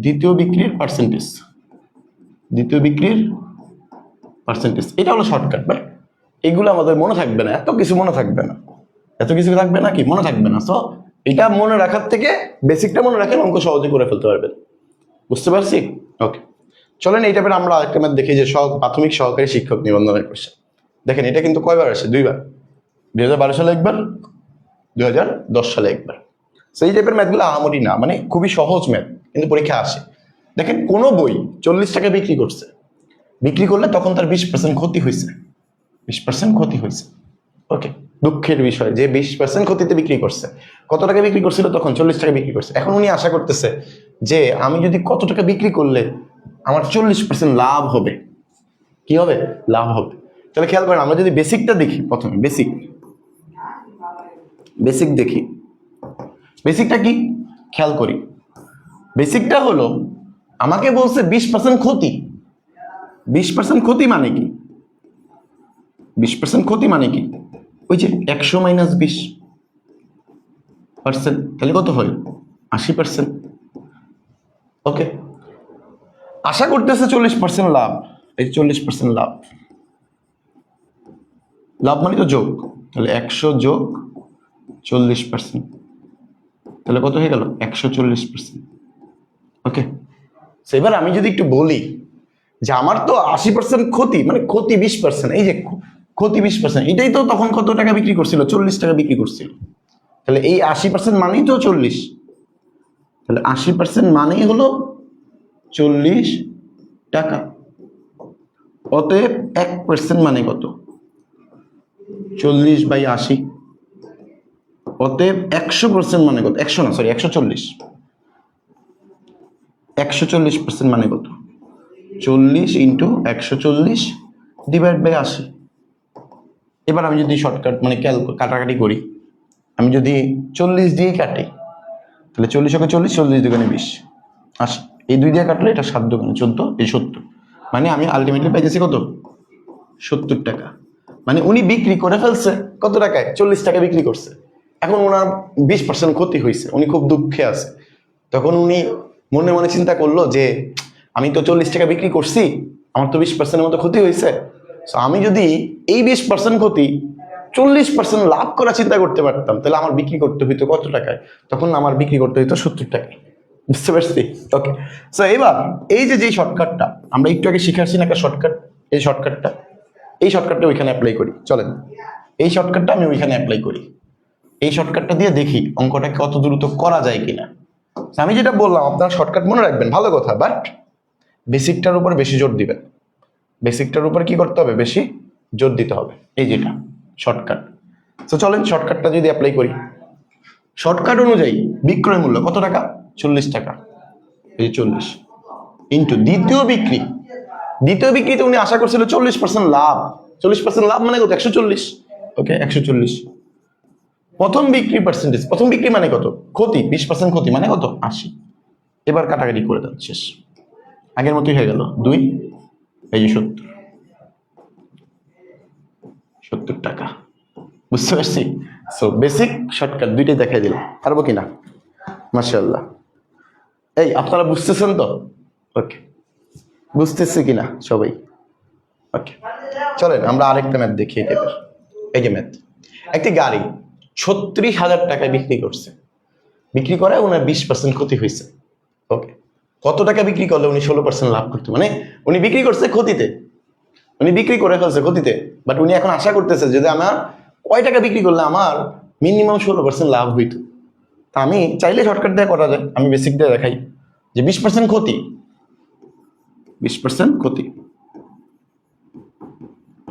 দ্বিতীয় বিক্রির পার্সেন্টেজ, দ্বিতীয় বিক্রির পার্সেন্টেজ। এটা হলো শর্টকাট, বাট এগুলো আমাদের মনে থাকবে না, এত কিছু মনে থাকবে না, এত কিছু থাকবে না, কি মনে থাকবে না। সো এটা মনে রাখার থেকে বেসিকটা মনে রাখেন, অঙ্ক সহজে করে ফেলতে পারবেন। বুঝতে পারছি? ওকে, চলেন এই টাইপের আমরা একটা ম্যাথ দেখি, যে প্রাথমিক সহকারী শিক্ষক নিবন্ধনের কোশ্চেন। দেখেন এটা কিন্তু কয়বার আসে? 2 বার, 2012 সালে একবার, 2010 সালে একবার। সেই টাইপের ম্যাথগুলো আহামরি না, মানে খুবই সহজ ম্যাথ, কিন্তু পরীক্ষা আসে। দেখেন কোনো বই 40 টাকা বিক্রি করছে, বিক্রি করলে তখন তার 20% ক্ষতি হয়েছে, 20% ক্ষতি হয়েছে। ওকে, দুঃখের বিষয় যে 20% ক্ষতিতে বিক্রি করছে। কত টাকা বিক্রি করছিল তখন? 40 টাকা বিক্রি করছে। এখন উনি আশা করতেছে যে আমি যদি কত টাকা বিক্রি করলে আমার 40% লাভ হবে। কি হবে? লাভ হবে। তাহলে খেয়াল করেন, আমরা যদি বেসিকটা দেখি, প্রথমে বেসিক, বেসিক দেখি। বেসিকটা কি খেয়াল করি। বেসিকটা হলো আমাকে বলছে 20% ক্ষতি। 20% ক্ষতি মানে কি? 20% ক্ষতি মানে কি? ওই যে 100 মাইনাস 20%, তাহলে কত হয়? 80%। ওকে, আশা করতেছে 40% লাভ, এই 40% লাভ, লাভ মানে তো যোগ, তাহলে 100 যোগ 40%, তাহলে কত হয়ে গেল? 140%। ওকে, এবার আমি যদি একটু বলি যে আমার তো 80% ক্ষতি, মানে ক্ষতি 20%, এই যে ক্ষতি 20%, এটাই তো তখন কত টাকা বিক্রি করছিল? 40 টাকা বিক্রি করছিল। তাহলে এই 80% মানেই তো 40, তাহলে 80% মানেই হলো 40 টাকা। অতএব 1% মানে কত? 40/80। অতএব 100% মানে কত? 100 না, সরি 140। 140% মানে কত? 40 × 140 / 80। এবার আমি যদি শর্টকাট মানে কাটাকাটি করি, আমি যদি 40 দিয়ে কাটি, তাহলে 40 × 40, 40 × 2 = 20, 80। এই 2 দিয়ে কাটলে এটা 7 × 2 = 14, এই 70। মানে আমি আলটিমেটলি পাইতেছি কত? 70 টাকা। মানে উনি বিক্রি করে ফেলছে কত টাকায়? 40 টাকা বিক্রি করছে। এখন ওনার 20% ক্ষতি হয়েছে, উনি খুব দুঃখে আছে। তখন উনি মনে মনে চিন্তা করলো যে আমি তো 40 টাকা বিক্রি করছি, আমার তো 20%-এর মতো ক্ষতি হয়েছে। সো আমি যদি এই 20% ক্ষতি 40% লাভ করা চিন্তা করতে পারতাম, তাহলে আমার বিক্রি করতে হইতো কত টাকায়? তখন আমার বিক্রি করতে হইতো 70 টাকায়। বুঝতে পারছি? ওকে। সো এবার এই যে শর্টকাটটা আমরা একটু আগে শিখাচ্ছি না, একটা শর্টকাট, এই শর্টকাটটা ওইখানে অ্যাপ্লাই করি। চলেন এই শর্টকাটটা আমি ওইখানে অ্যাপ্লাই করি। এই শর্টকাটটা দিয়ে দেখি অঙ্কটা কত দ্রুত করা যায় কিনা। আমি যেটা বললাম আপনারা শর্টকাট মনে রাখবেন, ভালো কথা, বাট বেসিকটার উপর বেশি জোর দিবেন। বেসিকটার উপর কি করতে হবে? বেশি জোর দিতে হবে। এই যেটা শর্টকাট। তো চলেন শর্টকাটটা যদি অ্যাপ্লাই করি। শর্টকাট অনুযায়ী বিক্রয় মূল্য কত টাকা? 40 টাকা। এই 40 ইন্টু দ্বিতীয় বিক্রিতে উনি আশা করছিল 40% লাভ। 40% লাভ মানে কত? 140। ওকে, 140। প্রথম বিক্রি মানে কত? ক্ষতি 20% ক্ষতি মানে কত? 80। এবার কাটাকাটি করে দেন, শেষ। আগের মতোই হয়ে গেল 2, এই যে 70 টাকা। বুঝতে পারছি? সো বেসিক শর্টকাট দুইটাই দেখাই দিলাম, পারবো কিনা? মাশাআল্লাহ। এই আপনারা বুঝতেছেন তো? ওকে, বুঝতেছি কিনা সবাই? ওকে, চলেন আমরা আরেকটা ম্যাথ দেখি এই টাইপের। এই যে ম্যাথ, একটি গাড়ি 36,000 টাকায় বিক্রি করছে। বিক্রি করে ওনার 20% ক্ষতি হয়েছে। ওকে, কত টাকা বিক্রি করলে উনি 16% লাভ করতে? মানে উনি বিক্রি করছে ক্ষতিতে, উনি বিক্রি করে ফেলছে ক্ষতিতে, বাট উনি এখন আশা করতেছে যদি আমার কয় টাকা বিক্রি করলে আমার মিনিমাম 16% লাভ হইতো। তা আমি চাইলে শর্টকাট দিয়ে করা যায়, আমি বেসিক দিয়ে দেখাই যে 20% ক্ষতি, 20% ক্ষতি,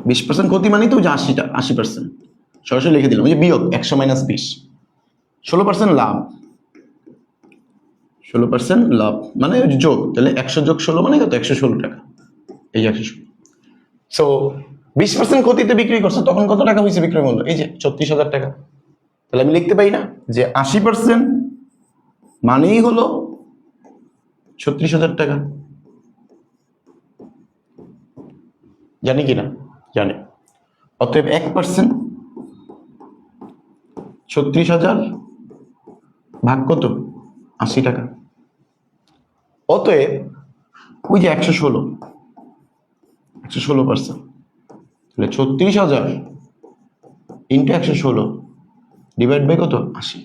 20% ক্ষতি মানে তো 80%। সরাসরি লিখে দিলাম, ওই যে বিয়োগ 100 - 20, 16% লাভ, 16% লাভ মানে যোগ, তাহলে 100 + 16 মানে কত? 116 টাকা। এই 116। সো 20% ক্ষতিতে বিক্রি করছে, তখন কত টাকা হয়েছে বিক্রয় মূল্য? এই যে 36,000 টাকা। তাহলে আমি লিখতে পারি না যে 80% মানেই হলো 36,000 টাকা? জানি কিনা? জানি। অতএব 1% 36,000 ভাগ কত? 80 টাকা। অতএব ওই যে 116%, তাহলে 36,000 ইন্টু 116 ডিভাইড বাই কত? 80।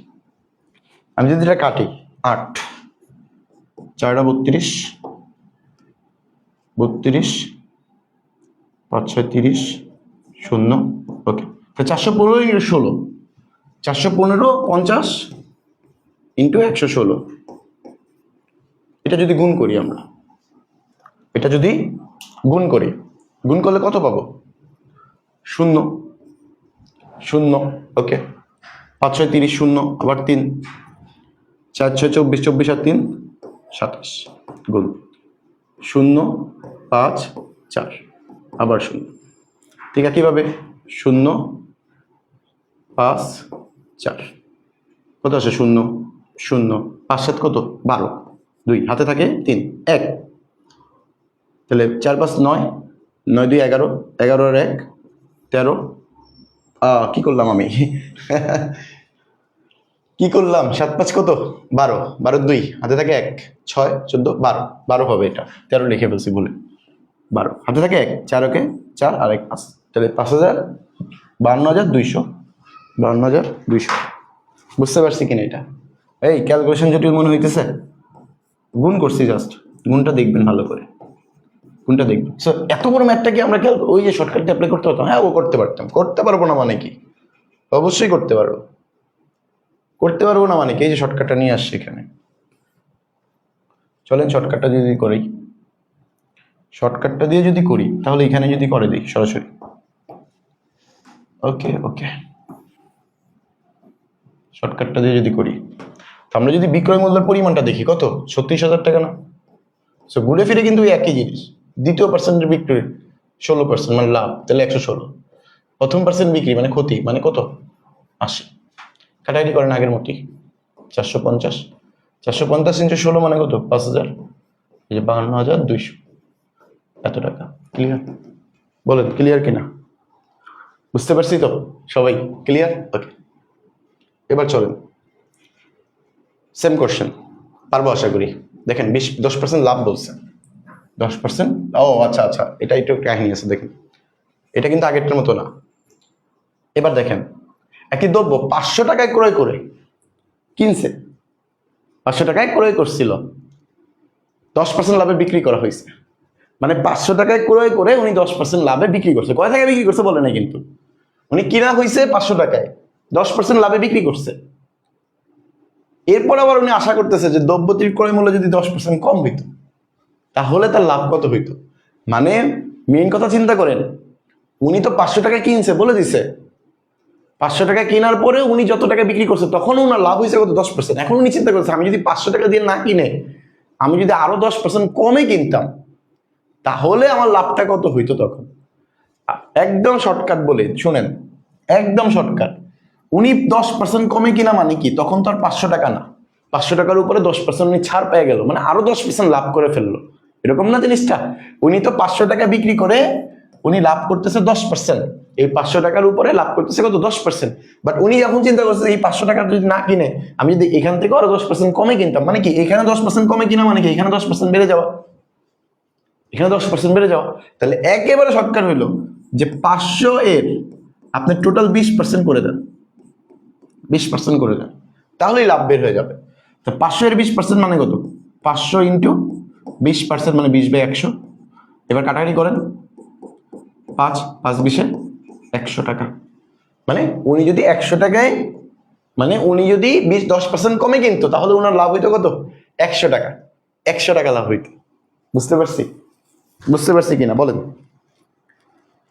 আমি যদি এটা কাটি, 8 4 = 32, 32 5 6 30, 0। ওকে, তো 415 × 16, 415 50 ইন্টু 116। এটা যদি গুণ করি আমরা, এটা যদি গুণ করি, গুণ করলে কত পাবো? 0 0। ওকে, 5 6 30, 0 আবার 3, 4 6 24, 24 আর 3 27, গুণ 0 5 4 আবার 0। ঠিক আছে, কিভাবে? 0 5 4 কত আছে? 0 0 5 7 কত? 12, 2 হাতে থাকে 3 1, তাহলে 4 5 9, 9 2 11, 11 আর 1 13। কি করলাম আমি? কি করলাম? 7 5 কত? 12, 12 2 হাতে থাকে 1 6 14 12, 12 হবে, এটা 13 লিখে ফেলছি ভুলে। 12 হাতে থাকে 1, 4 ওকে 4 আর 1 5, তাহলে 5,000 52,200, 52,200। বুঝতে পারছি কিনা এটা? এই ক্যালকুলেশন জটিল মনে হইতেছে? গুণ করছি, জাস্ট গুণটা দেখবেন ভালো করে, কোনটা দেখবেন। সো এত বড় ম্যাথটা কি আমরা ওই যে শর্টকাটটা অ্যাপ্লাই করতে পারতাম? হ্যাঁ, ও করতে পারতাম। করতে পারবো না মানে কি? অবশ্যই করতে পারবো। করতে পারবো না মানে কি? এই যে শর্টকাটটা নিয়ে আসছে এখানে, চলেন শর্টকাটটা যদি করি, শর্টকাটটা দিয়ে যদি করি তাহলে এখানে যদি করে দিই সরাসরি। ওকে ওকে, শর্টকাটটা দিয়ে যদি করি, তো আমরা যদি বিক্রয় মূল্যের পরিমাণটা দেখি কত, 36,000 টাকা না? সো ঘুরে ফিরে কিন্তু ওই একই জিনিস। দ্বিতীয় পার্সেন্টের বিক্রি 16% মানে লাভ, তাহলে 116। প্রথম পার্সেন্ট বিক্রি মানে ক্ষতি, মানে কত? 80। কাটাকাটি করেন আগের মতোই, 450। 450 × 16 মানে কত? 5,000। এই যে 52,200 এত টাকা। ক্লিয়ার? বলেন ক্লিয়ার কিনা? বুঝতে পারছি তো সবাই? ক্লিয়ার? ওকে, এবার চলেন সেম কোশ্চেন, পারবো আশা করি। দেখেন 10% লাভ বলছে, 10%। ও আচ্ছা আচ্ছা, এটা একটু কাহিনী আছে, দেখেন এটা কিন্তু আগেরটার মতো না। এবার দেখেন একই দ্রব্য 500 টাকায় ক্রয় করে কিনছে, 500 টাকায় ক্রয় করছিল, 10% লাভে বিক্রি করা হয়েছে। মানে 500 টাকায় ক্রয় করে উনি 10% লাভে বিক্রি করছে। কয় টাকায় বিক্রি করছে বলে না কিন্তু, উনি কিনা হয়েছে 500 টাকায়, 10% লাভে বিক্রি করছে। এরপর আবার উনি আশা করতেছে যে দ্রব্যটির ক্রয় মূল্য যদি 10% কম হইতো তাহলে তার লাভ কত হইতো। মানে মেইন কথা চিন্তা করেন, উনি তো 500 টাকায় কিনছে বলে দিছে, 500 টাকা কেনার পরে উনি যত টাকা বিক্রি করছে তখন ওনার লাভ হয়েছে কত? 10%। এখন উনি চিন্তা করছে আমি যদি 500 টাকা দিয়ে না কিনে আমি যদি আরো 10% কমে কিনতাম তাহলে আমার লাভটা কত হইতো তখন। একদম শর্টকাট বলে শুনেন, একদম শর্টকাট। উনি 10% কমে কিনা মানে কি, তখন তো আর 500 টাকা না, 500 টাকার উপরে 10% উনি ছাড় পেয়ে গেল, মানে আরো 10% লাভ করে ফেললো। এরকম না জিনিসটা? উনি তো 500 টাকা বিক্রি করে উনি লাভ করতেছে 10%, এই 500 টাকার উপরে লাভ করতেছে কত? 10%। বাট উনি যখন চিন্তা করছে এই 500 টাকা যদি না কিনে আমি যদি এখান থেকে আরো 10% কমে কিনতাম, মানে কি এখানে 10% কমে কিনা মানে কি এখানে 10% বেড়ে যাওয়া, এখানে 10% বেড়ে যাওয়া। তাহলে একেবারে শর্টকাট হইলো যে 500 এর আপনি টোটাল 20% করে দেন, 20% করে দেন, তাহলেই লাভ বের হয়ে যাবে। তো 500 এর 20% মানে কত? 500 ইন্টু 20% মানে 20/100। এবার কাটাকাটি করেন, 5 5 20 100 টাকা। মানে উনি যদি 100 টাকায়, মানে উনি যদি 10% কমে কিনতো তাহলে ওনার লাভ হইতো কত? 100 টাকা, 100 টাকা লাভ হইতো। বুঝতে পারছি? বুঝতে পারছি কিনা বলেন,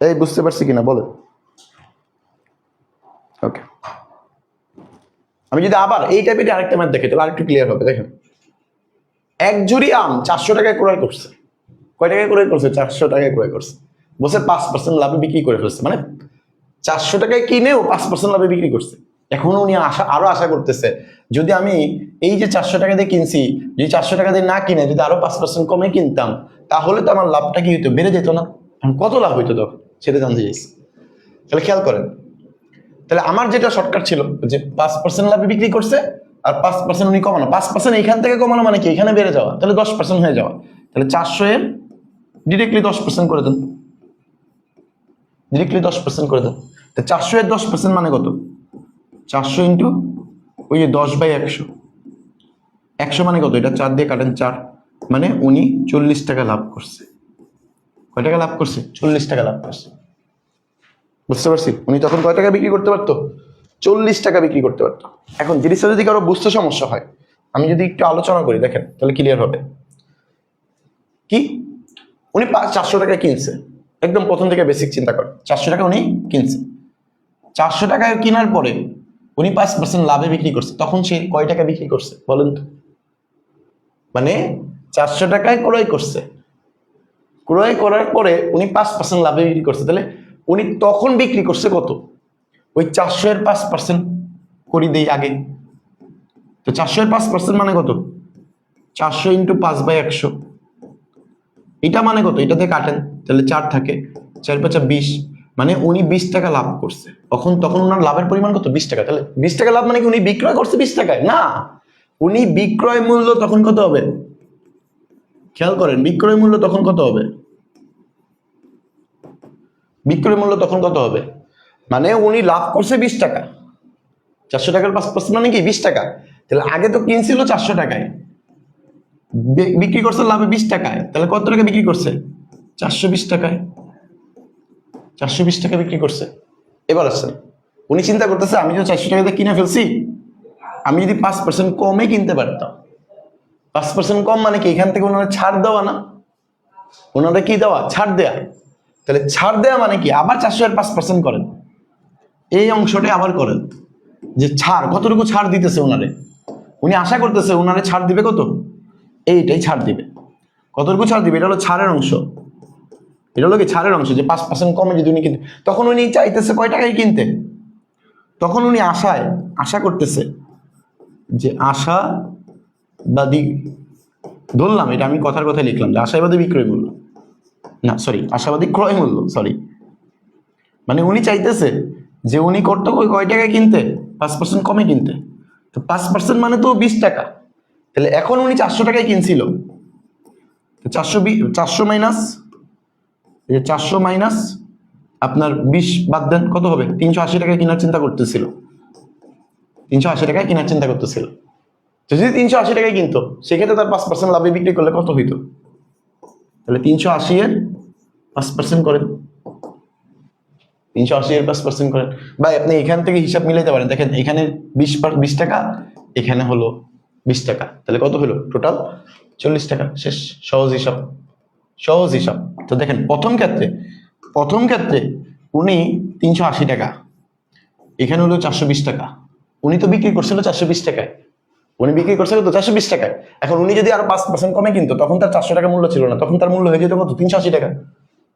এই বুঝতে পারছি কিনা বলেন? ওকে, আমি যদি আবার এই টাইপের আরেকটা ম্যাথ দেখি তাহলে আরেকটু ক্লিয়ার হবে। দেখেন এক ঝুড়ি আম 400 টাকায় ক্রয় করছে। কয় টাকায় ক্রয় করছে? 400 টাকায় ক্রয় করছে। বসে 5% লাভে বিক্রি করে ফেলছে, মানে 400 টাকায় কিনেও 5% লাভে বিক্রি করছে। এখন উনি আরো আশা করতেছে যদি আমি এই যে 400 টাকা দিয়ে কিনছি, যদি 400 টাকা দিয়ে না কিনে যদি আরো 5% কমে কিনতাম তাহলে তো আমার লাভটা কি হইতো? বেড়ে যেত না? কত লাভ হইতো তখন সেটা জানতে চাইছি। তাহলে খেয়াল করেন, তাহলে আমার যেটা শর্টকাট ছিল যে 5% লাভে বিক্রি করছে আর 5% উনি কমানো, 5% এইখান থেকে কমানো মানে কি এখানে বেড়ে যাওয়া, তাহলে 10% হয়ে যাওয়া। তাহলে 400 এর ডিরেক্টলি 10% করে দেন, ডিরেক্টলি 10% করে দেন। তো 400 এর 10% মানে কত? 400 ইন্টু ওই যে 10/100, 100 মানে কত? এটা 4 দিয়ে কাটেন, 4 মানে উনি 40 টাকা লাভ করছে। কয় টাকা লাভ করছে? 40 টাকা লাভ করছে। বুঝতে পারছি? উনি তখন কয় টাকা বিক্রি করতে পারতো? 40 টাকা বিক্রি করতে পারতো। এখন জিনিসটা যদি কারো বুঝতে সমস্যা হয় আমি যদি একটু আলোচনা করি, দেখেন তাহলে ক্লিয়ার হবে। কি উনি 400 টাকা কিনছে, একদম প্রথম থেকে বেসিক চিন্তা করেন, 400 টাকা উনি কিনছে। 400 টাকায় কেনার পরে উনি 5% লাভে বিক্রি করছে, তখন সে কয় টাকা বিক্রি করছে বলেন তো? মানে 400 টাকায় ক্রয় করছে, ক্রয় করার পরে উনি 5% লাভে বিক্রি করছে, তাহলে উনি তখন বিক্রি করছে কত? ওই 400 এর 5% করি দেই আগে। তো 400 এর 5% মানে কত? 400 ইন্টু 5/100, এটা মানে কত? এটা দিয়ে কাটেন, তাহলে 4 থাকে, 4 5 20, মানে উনি 20 টাকা লাভ করছে। তখন ওনার লাভের পরিমাণ কত? 20 টাকা। তাহলে 20 টাকা লাভ মানে কি উনি বিক্রয় করছে 20 টাকায়? না, উনি বিক্রয় মূল্য তখন কত হবে? খেয়াল করেন বিক্রয় মূল্য তখন কত হবে? বিক্রয় মূল্য তখন কত হবে? মানে উনি লাভ করছে 20 টাকা, 400 টাকার 5% মানে কি 20 টাকা। তাহলে আগে তো কিনছিল 400 টাকায়, বিক্রি করছে লাভে 20 টাকায়, তাহলে কত টাকা বিক্রি করছে? 420 টাকায়, 420 টাকা বিক্রি করছে। এবার আসছেন, উনি চিন্তা করতেছে আমি তো 400 টাকাতে কিনে ফেলছি, আমি যদি 5% কমে কিনতে পারতাম 5% কম মানে কি এখান থেকে ওনারা ছাড় দেওয়া না, ওনারা কি দেওয়া, ছাড় দেয়া। তাহলে ছাড় দেয়া মানে কি, আবার 400 এর 5% করেন, এই অংশটা আবার করেন যে ছাড় কতটুকু ছাড় দিতেছে ওনারে, উনি আশা করতেছে ওনারে ছাড় দিবে কত, এইটাই ছাড় দিবে। কতটুকু ছাড় দিবে, এটা হলো ছাড়ের অংশ, এটা হলো কি ছাড়ের অংশ, যে 5% কমে যদি উনি কিনতে, তখন উনি চাইতেছে কয় টাকায় কিনতে, তখন উনি আশা করতেছে যে আশাবাদী, ধরলাম এটা আমি কথার কথায় লিখলাম যে আশাবাদী বিক্রয় মূল্য, না সরি আশাবাদী ক্রয় মূল্য, সরি, মানে উনি চাইতেছে যে উনি করতে কয় টাকায় কিনতে, 5% কমে কিনতে। তো 5% মানে তো 20 টাকা, তাহলে এখন উনি 400 টাকায় কিনছিল, 400 মাইনাস, 400 মাইনাস আপনার 20 বাদ দেন, কত হবে, 380 টাকায় কেনার চিন্তা করতেছিল, 380 টাকায় কেনার চিন্তা করতেছিল। তো যদি 380 টাকায় কিনতো, সেক্ষেত্রে তার 5% লাভে বিক্রি করলে কত হইতো, তাহলে 380 এর 5% করেন, 380 এর 5% করেন। ভাই আপনি এখান থেকে হিসাব মিলাইতে পারেন, দেখেন এখানে 20 টাকা, এখানে হলো 20 টাকা, তাহলে কত হলো টোটাল 40 টাকা, শেষ, সহজ হিসাব, সহজ হিসাব। তো দেখেন প্রথম ক্ষেত্রে উনি 380 টাকা, এখানে হলো 420 টাকা, উনি তো বিক্রি করছিল 420 টাকায়, উনি বিক্রি করছে তো 420 টাকায়। এখন উনি যদি আরো 5% কমে কিনতো, তখন তার 400 টাকা মূল্য ছিল না, তখন তার মূল্য হয়ে যেত কত, 380 টাকা।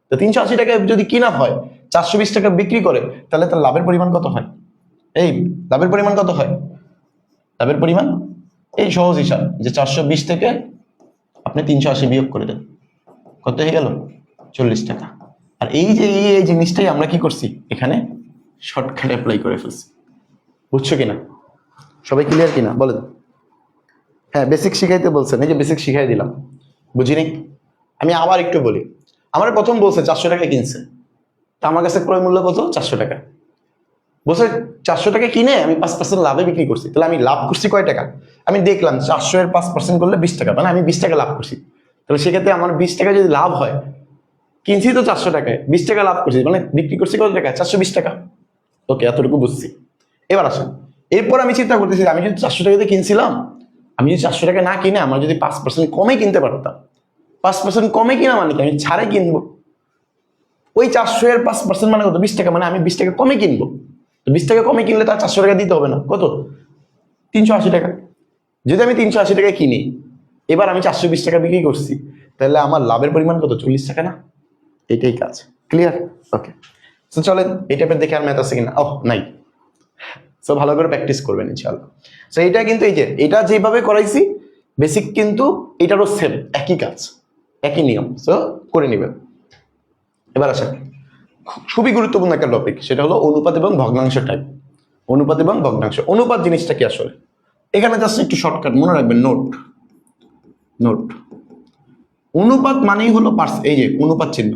তো 380 টাকায় যদি কিনা হয়, 420 টাকা বিক্রি করে, তাহলে তার লাভের পরিমাণ কত হয়, এই লাভের পরিমাণ কত হয়, লাভের পরিমাণ এই সহজ হিসাব, যে 420 থেকে আপনি 380 বিয়োগ করে দেন, কত হয়ে গেল, 40 টাকা। আর এই যে এই জিনিসটাই আমরা কি করছি, এখানে শর্টকাট অ্যাপ্লাই করে ফেলছি, বুঝছো কিনা, সবাই ক্লিয়ার কিনা বলেন। হ্যাঁ বেসিক শিখাইতে বলছেন, এই যে বেসিক শিখাই দিলাম, বুঝিনি। আমি আবার একটু বলি, আমার প্রথম বলছে 400 টাকা কিনছে, তা আমার কাছে ক্রয় মূল্য কত, 400 টাকা, বলছে 400 টাকা কিনে আমি 5% লাভে বিক্রি করছি, তাহলে আমি লাভ করছি কয় টাকা, আমি দেখলাম 400 এর 5% করলে 20 টাকা, মানে আমি 20 টাকা লাভ করছি। তাহলে সেক্ষেত্রে আমার 20 টাকা যদি লাভ হয়, কিনছি তো 400 টাকায়, 20 টাকা লাভ করছি, মানে বিক্রি করছি কত টাকা, 420 টাকা। ওকে, এতটুকু বুঝছি। এবার আসেন, এরপর আমি চিন্তা করতেছি, আমি যদি 400 টাকাতে কিনছিলাম, আমি যদি 400 টাকা না কিনে আমরা যদি 5% কমে কিনতে পারতাম, 5% কমে কিনা মানে কি, আমি ছাড়ে কিনবো, ওই 400 এর 5% মানে কত, 20 টাকা, মানে আমি 20 টাকা কমে কিনবো। তো 20 টাকা কমে কিনলে তার 400 টাকা দিতে হবে না, কত, 380 টাকা। যদি আমি 380 টাকায় কিনি, এবার আমি 420 টাকা বিক্রি করছি, তাহলে আমার লাভের পরিমাণ কত, 40 টাকা না, এটাই কাজ, ক্লিয়ার। ওকে, তো চলেন এই টাইপের দেখে আর ম্যাথ আছে কিনা, ওহ নাই, সো ভালো করে প্র্যাকটিস করবেন ইনশাআল্লাহ। সো এটা কিন্তু এই যে এটা যেভাবে করাইছি বেসিক, কিন্তু এটারও সেম একই কাজ, একই নিয়ম, সো করে নেবেন। এবার আসেন, খুবই গুরুত্বপূর্ণ একটা টপিক, সেটা হলো অনুপাত এবং ভগ্নাংশ টাইপ। অনুপাত এবং ভগ্নাংশ, অনুপাত জিনিসটা কি আসলে, এখানে জাস্ট একটু শর্টকাট মনে রাখবেন, নোট। অনুপাত মানেই হলো এই যে অনুপাত চিহ্ন,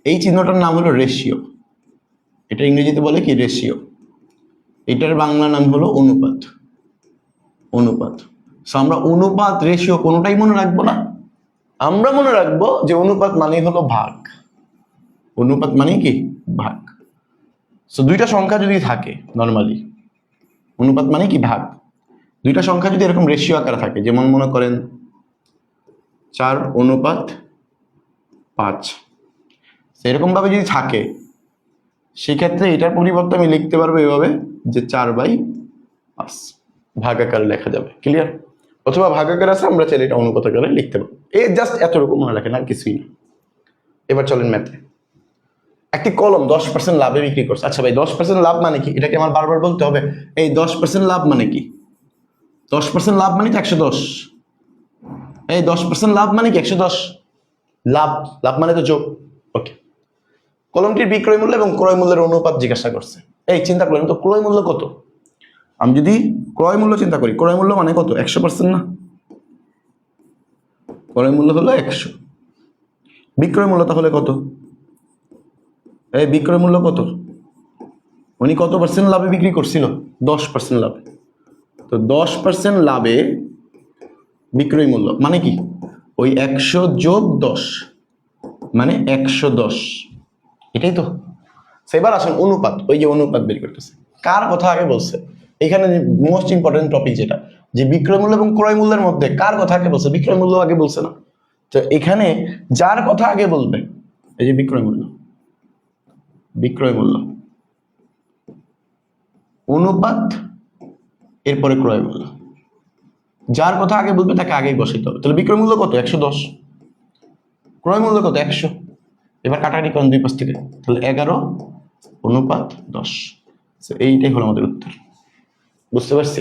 এই চিহ্নটার নাম হলো রেশিও, এটা ইংরেজিতে বলে কি, রেশিও। এটার বাংলা নাম হলো অনুপাত। সো আমরা অনুপাত রেশিও কোনোটাই মনে রাখবো না, আমরা মনে রাখবো যে অনুপাত মানেই হলো ভাগ, অনুপাত মানে কি, ভাগ। সো দুইটা সংখ্যা যদি থাকে নর্মালি, অনুপাত মানে কি, ভাগ। দুইটা সংখ্যা যদি এরকম রেশিও আকারে থাকে, যেমন মনে করেন 4:5, সেরকম ভাবে যদি থাকে, সেক্ষেত্রে এটার পরিবর্তে আমি লিখতে পারবো এভাবে, যে 4/5 ভাগ আকারে লেখা যাবে, ক্লিয়ার। অথবা ভাগ আকারে আছে, আমরা চাইলে এটা অনুপাত আকারে লিখতে পারবো, এই জাস্ট এতটুকু মনে রাখেন, আর কিছুই না। এবার চলেন ম্যাথে, একটি কলম 10% লাভে বিক্রি করছে। আচ্ছা ভাই 10% লাভ মানে কি, এটাকে আমার বারবার বলতে হবে, এই 10% লাভ মানে কি, 10% লাভ মানে তো 110, এই 10% লাভ মানে কি 110, লাভ মানে তো যোগ। ওকে, কলমটির বিক্রয় মূল্য এবং ক্রয় মূল্যের অনুপাত জিজ্ঞাসা করছে। এই চিন্তা করলেন তো, ক্রয় মূল্য কত, আমি যদি ক্রয় মূল্য চিন্তা করি, ক্রয় মূল্য মানে কত, 100% না, ক্রয় মূল্য হলো 100, বিক্রয় মূল্য তাহলে কত, এই বিক্রয় মূল্য কত, উনি কত পার্সেন্ট লাভে বিক্রি করছিল, 10% লাভে। তো 10% লাভে বিক্রয় মূল্য মানে কি, ওই 100 যোগ 10 মানে 110, এটাই তো। সেবার আসেন অনুপাত, ওই যে অনুপাত বের করতেছে, কার কথা আগে বলছে, এখানে মোস্ট ইম্পর্টেন্ট টপিক যেটা, যে বিক্রয় মূল্য এবং ক্রয় মূল্যের মধ্যে কার কথা আগে বলছে? বিক্রয় মূল্য আগে বলছে না? তো এখানে যার কথা আগে বলবে, এই যে বিক্রয় মূল্য, বিক্রয় মূল্য অনুপাত এরপরে ক্রয় মূল্য, যার কথা আগে বলবে তাকে আগেই বসাইতে হবে। তাহলে বিক্রয় মূল্য কত? 110, ক্রয় মূল্য কত? 100। এবার কাটাকাটি করেন দুই পাশ থেকে, তাহলে 11 অনুপাত 10। এইটাই হলো আমাদের উত্তর। বুঝতে পারছি?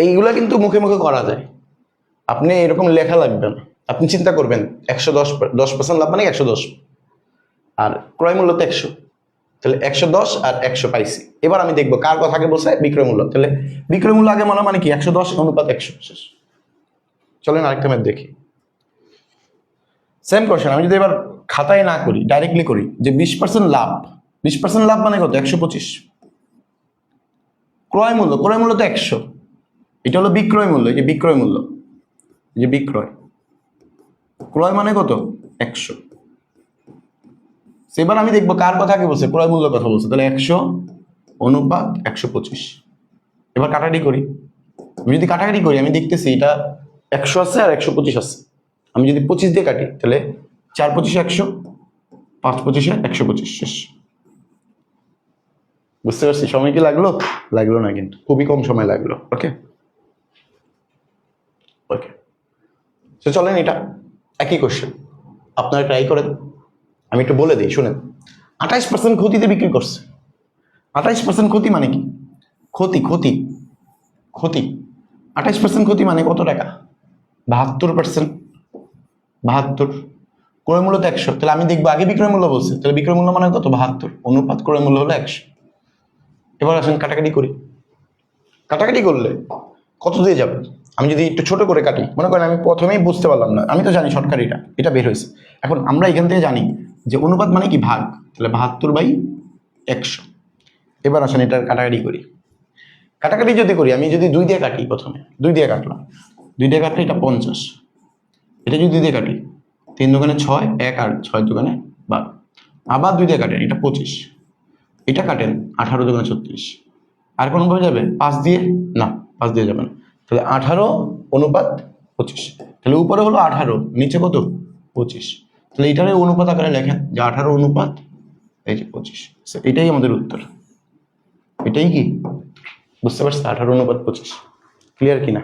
এইগুলা কিন্তু মুখে মুখে করা যায়, আপনি এরকম লেখা লাগবে না। আপনি চিন্তা করবেন 110% লাভ মানে 110, আর ক্রয় মূল্য তো 100, তাহলে 110 আর 100 পাইছি। এবার আমি দেখবো কার কথা আগে বলছে? বিক্রয় মূল্য। তাহলে বিক্রয় মূল্য আগে মানে কি 110 অনুপাত 100 শেষ। চলেন আরেকটা ম্যাথ দেখি। সেম কোশ্চেন, আমি যদি এবার খাতায় না করি, ডাইরেক্টলি করি, যে 20% লাভ, 20% লাভ মানে কত? 125। ক্রয় মূল্য, ক্রয় মূল্য তো 100, এটা হলো বিক্রয় মূল্য, এই যে বিক্রয় মূল্য, এই যে বিক্রয়, ক্রয় মানে কত? 100। এবার আমি দেখবো কার কথা আগে বলছে? ক্রয় মূল্য কথা বলছে, তাহলে 100 অনুপাত 125। এবার কাটাকাটি করি, আমি যদি কাটাকাটি করি আমি দেখতেছি এটা 100 আছে আর 125 আছে। আমি যদি 25 দিয়ে কাটি, তাহলে 4 25 100, 5 25 125 শেষ। বুঝতে পারছি? সময় কি লাগলো? লাগলো না, কিন্তু খুবই কম সময় লাগলো। ওকে ওকে, তো চলেন এটা একই কোশ্চেন আপনারা ট্রাই করেন। আমি একটু বলে দিই, শুনেন। 28% ক্ষতিতে বিক্রি করছে। 28% ক্ষতি মানে কি? ক্ষতি ক্ষতি ক্ষতি 28% ক্ষতি মানে কত টাকা? 72%। 72, ক্রয় মূল্য তো 100, তাহলে আমি দেখবো আগে বিক্রয় মূল্য বলছে, তাহলে বিক্রয় মূল্য মানে কত? 72 অনুপাত ক্রয় মূল্য হলো 100। এবার আসেন কাটাকাটি করি। কাটাকাটি করলে কত দিয়ে যাবে? আমি যদি একটু ছোট করে কাটি, মনে করেন আমি প্রথমেই বুঝতে পারলাম না, আমি তো জানি শর্টকাট এটা বের হয়েছে। এখন আমরা এখান থেকে জানি যে অনুপাত মানে কি? ভাগ, তাহলে 72/100। এবার আসেন এটার কাটাকাটি করি। কাটাকাটি যদি করি, আমি যদি 2 দিয়ে কাটি, প্রথমে 2 দিয়ে কাটলাম, 2 দিয়ে কাটলে এটা 50, এটা যদি 2 দিয়ে কাটি, 3 দোকানে 6, 1 আর 6 দোকানে 12, আবার 2 দিয়ে কাটেন, এটা 25, এটা কাটেন 18 দোকানে 36, আর কোনোভাবে যাবে 5 দিয়ে? না, 5 দিয়ে যাবে না। তাহলে 18 অনুপাত 25, তাহলে উপরে হলো 18, নিচে কত? 25। তাহলে এটারে অনুপাত আকারে লেখেন যে 18 অনুপাত এই যে 25। এটাই আমাদের উত্তর। এটাই কি? বুঝতে পারছি? 18 অনুপাত 25। ক্লিয়ার কিনা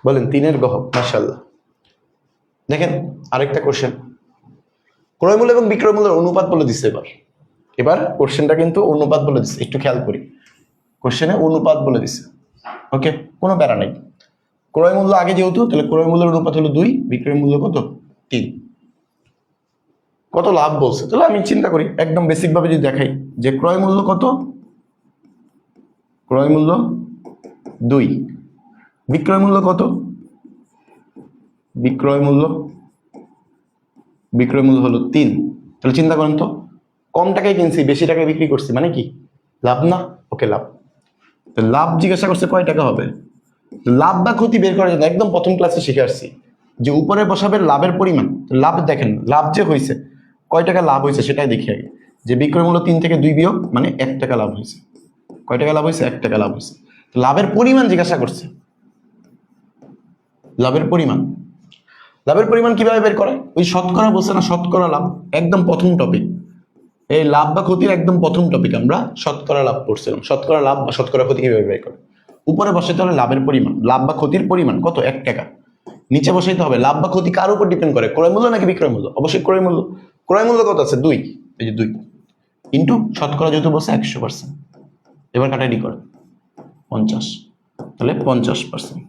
বলেন? 3-এর গহ, মাশাআল্লাহ। দেখেন আরেকটা কোশ্চেন, ক্রয় মূল্য এবং বিক্রয় মূল্যের অনুপাত বলে দিচ্ছে। এবার কোশ্চেনটা কিন্তু অনুপাত বলে দিচ্ছে, একটু খেয়াল করি। কোশ্চেনে অনুপাত বলে দিচ্ছে, ওকে, কোনো প্যারা নেই। ক্রয় মূল্য আগে যেহেতু, তাহলে ক্রয় মূল্যের অনুপাত হলো 2, বিক্রয় মূল্য কত? 3। কত লাভ বলছে, তাহলে আমি চিন্তা করি একদম বেসিক ভাবে যদি দেখাই যে ক্রয় মূল্য কত? ক্রয় মূল্য 2, বিক্রয় মূল্য কত? বিক্রয় মূল্য হলো 3। তাহলে চিন্তা করেন তো, কম টাকায় কিনছি, বেশি টাকায় বিক্রি করছি, মানে কি? লাভ না? ওকে, লাভ। তো লাভ জিজ্ঞাসা করছে কয় টাকা হবে। লাভ বা ক্ষতি বের করার জন্য একদম প্রথম ক্লাসে শিখে আসছি যে উপরে বসাবে লাভের পরিমাণ। লাভ দেখেন, লাভ যে হয়েছে, কয় টাকা লাভ হয়েছে সেটাই দেখি আগে। যে বিক্রয় মূল্য 3 থেকে 2 বিয়োগ মানে 1 টাকা লাভ হয়েছে। কয় টাকা লাভ হয়েছে? 1 টাকা লাভ হয়েছে। লাভের পরিমাণ জিজ্ঞাসা করছে, লাভের পরিমাণ। লাভের পরিমাণ কিভাবে বের করে? ওই শতকরা বলছে না, শতকরা লাভ, একদম প্রথম টপিক। এই লাভ বা ক্ষতির একদম প্রথম টপিক আমরা শতকরা লাভ পড়ছিলাম। শতকরা লাভ বা শতকরা ক্ষতি কিভাবে বের করে? উপরে বসাইতে হবে লাভের পরিমাণ, লাভ বা ক্ষতির পরিমাণ কত? 1 টাকা। নিচে বসাইতে হবে লাভ বা ক্ষতি কার উপর ডিপেন্ড করে? ক্রয় মূল্য নাকি বিক্রয় মূল্য? অবশ্যই ক্রয় মূল্য। ক্রয় মূল্য কত আছে? 2, এই যে 2 ইন্টু শতকরা যেহেতু বলছে 100%। এবার কাটাকাটি করে 50, তাহলে 50%।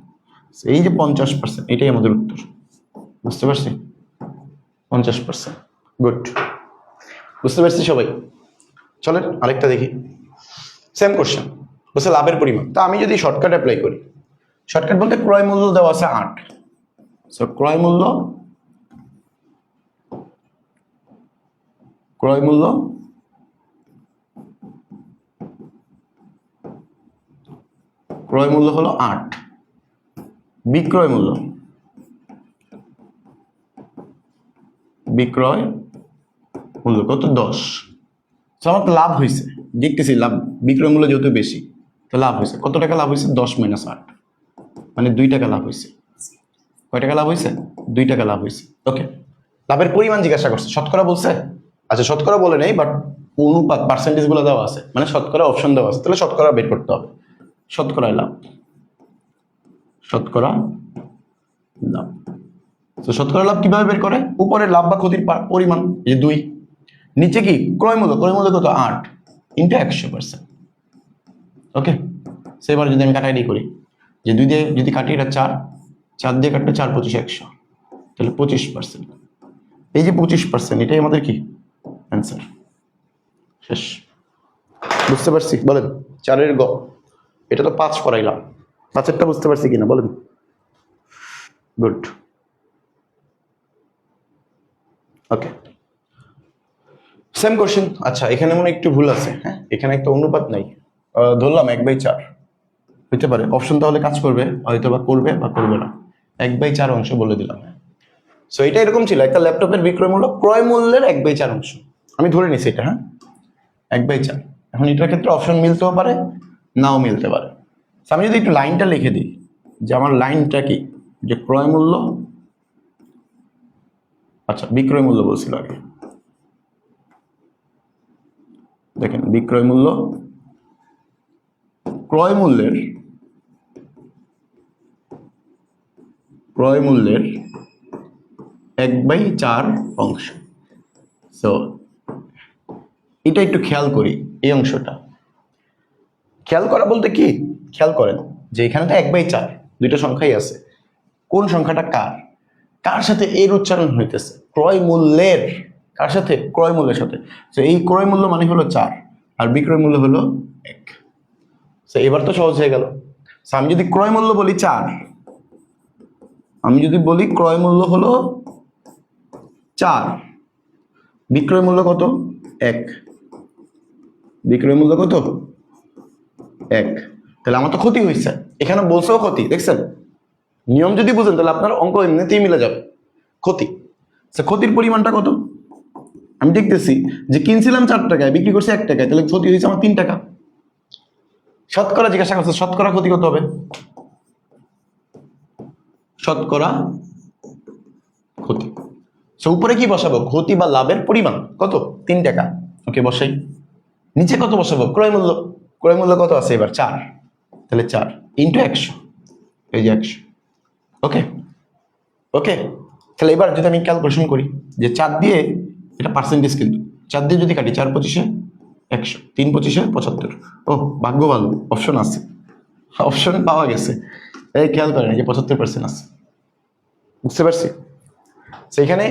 এই যে 50%, এটাই আমাদের উত্তর। বুঝতে পারছি? 50%। গুড, বুঝতে পারছি সবাই? চলেন আরেকটা দেখি। সেম কোশ্চেন, বলছে লাভের পরিমাণ। তা আমি যদি শর্টকাট অ্যাপ্লাই করি, শর্টকাট বলতে ক্রয় মূল্য দেওয়া আছে 8, সো ক্রয় মূল্য হলো 8, বিক্রয় মূল্য কত? 10। আমার তো লাভ হয়েছে, দেখতেছি লাভ, বিক্রয় মূল্য যেহেতু বেশি, তো লাভ হয়েছে কত টাকা লাভ হয়েছে? 10 - 8, মানে 2 টাকা লাভ হয়েছে। কয় টাকা লাভ হয়েছে? 2 টাকা লাভ হয়েছে। ওকে, লাভের পরিমাণ জিজ্ঞাসা করছে, শতকরা বলছে? আচ্ছা শতকরা বলে নেই, বাট অনুপাত পার্সেন্টেজ গুলো দেওয়া আছে, মানে শতকরা অপশন দেওয়া আছে, তাহলে শতকরা বের করতে হবে। শতকরায় লাভ, শতকরা লাভ। তো শতকরা লাভ কিভাবে বের করে? উপরে লাভ বা ক্ষতির পরিমাণ, এই যে 2, নিচে কি ক্রয় মূল্য, ক্রয় মূল্য কত? 8 ইন্টু 100%। ওকে, সেবার যদি আমি কাটাকাটি করি, যে 2 দিয়ে যদি কাটি, এটা 4, 4 দিয়ে কাটলে 4 25 100, তাহলে 25%। এই যে 25%, এটাই আমাদের কি অ্যান্সার। শেষ। বুঝতে পারছি? বলেন 4-এর গ, এটা তো 5 করাইলাম, 5-এরটা বুঝতে পারছি কিনা বলেন? গুড। ওকে, সেম কোশ্চেন। আচ্ছা এখানে মনে হয় একটু ভুল আছে। হ্যাঁ, এখানে একটা অনুপাত নাই, ধরলাম 1/4 হইতে পারে। অপশন তাহলে কাজ করবে, হয়তো বা করবে বা করবে না। 1/4 অংশ বলে দিলাম। সো এটা এরকম ছিল, একটা ল্যাপটপের বিক্রয় মূল্য ক্রয় মূল্যের 1/4 অংশ, আমি ধরে নিছি এটা। হ্যাঁ, 1/4। এখন এটার ক্ষেত্রে অপশন মিলতেও পারে, নাও মিলতে পারে। So, আমি যদি একটু লাইনটা লিখে দিই, যে আমার লাইনটা কি, যে ক্রয় মূল্য, আচ্ছা বিক্রয় মূল্য বলছিল আগে, দেখেন বিক্রয় মূল্য, ক্রয় মূল্যের 1/4 অংশ। সো এটা একটু খেয়াল করি, এই অংশটা খেয়াল করা বলতে কি, খেয়াল করেন যে এখানে তো 1/4, দুইটা সংখ্যাই আছে। কোন সংখ্যাটা কার, কার সাথে এর উচ্চারণ হইতেছে? ক্রয় মূল্যের, কার সাথে? ক্রয় মূল্যের সাথে। তো এই ক্রয় মূল্য মানে হলো 4, আর বিক্রয় মূল্য হলো 1। তো এবার তো সহজ হয়ে গেল। আমি যদি ক্রয় মূল্য বলি 4, আমি যদি বলি ক্রয় মূল্য হলো 4, বিক্রয় মূল্য কত? 1, বিক্রয় মূল্য কত? 1, তাহলে আমার তো ক্ষতি হয়েছে। এখানে বলছেও ক্ষতি, দেখছেন? নিয়ম যদি বুঝেন তাহলে আপনার অঙ্ক এমনিতেই মিলে যাবে। ক্ষতি, ক্ষতির পরিমাণটা কত? আমি দেখতেছি যে কিনছিলাম 4 টাকায়, বিক্রি করছি 1 টাকায়, তাহলে ক্ষতি হয়েছে আমার 3 টাকা। শতকরা জিজ্ঞাসা করছে, শতকরা ক্ষতি কত হবে? শতকরা ক্ষতি। উপরে কি বসাবো? ক্ষতি বা লাভের পরিমাণ কত? 3 টাকা। ওকে, বসাই। নিচে কত বসাবো? ক্রয় মূল্য, ক্রয় মূল্য কত আছে এবার? 4, তাহলে 4 ইন্টু 100, এই যে 100। ওকে, ওকে, তাহলে এবার যদি আমি ক্যালকুলেশন করি, যে 4 দিয়ে, এটা পার্সেন্টেজ কিন্তু, 4 দিয়ে যদি কাটি, 4 25 100, 3 25 75। ও ভাগ্য ভালো, অপশন আছে, অপশন পাওয়া গেছে। এই খেয়াল করেন, যে 75% আছে। বুঝতে পারছি? সেখানে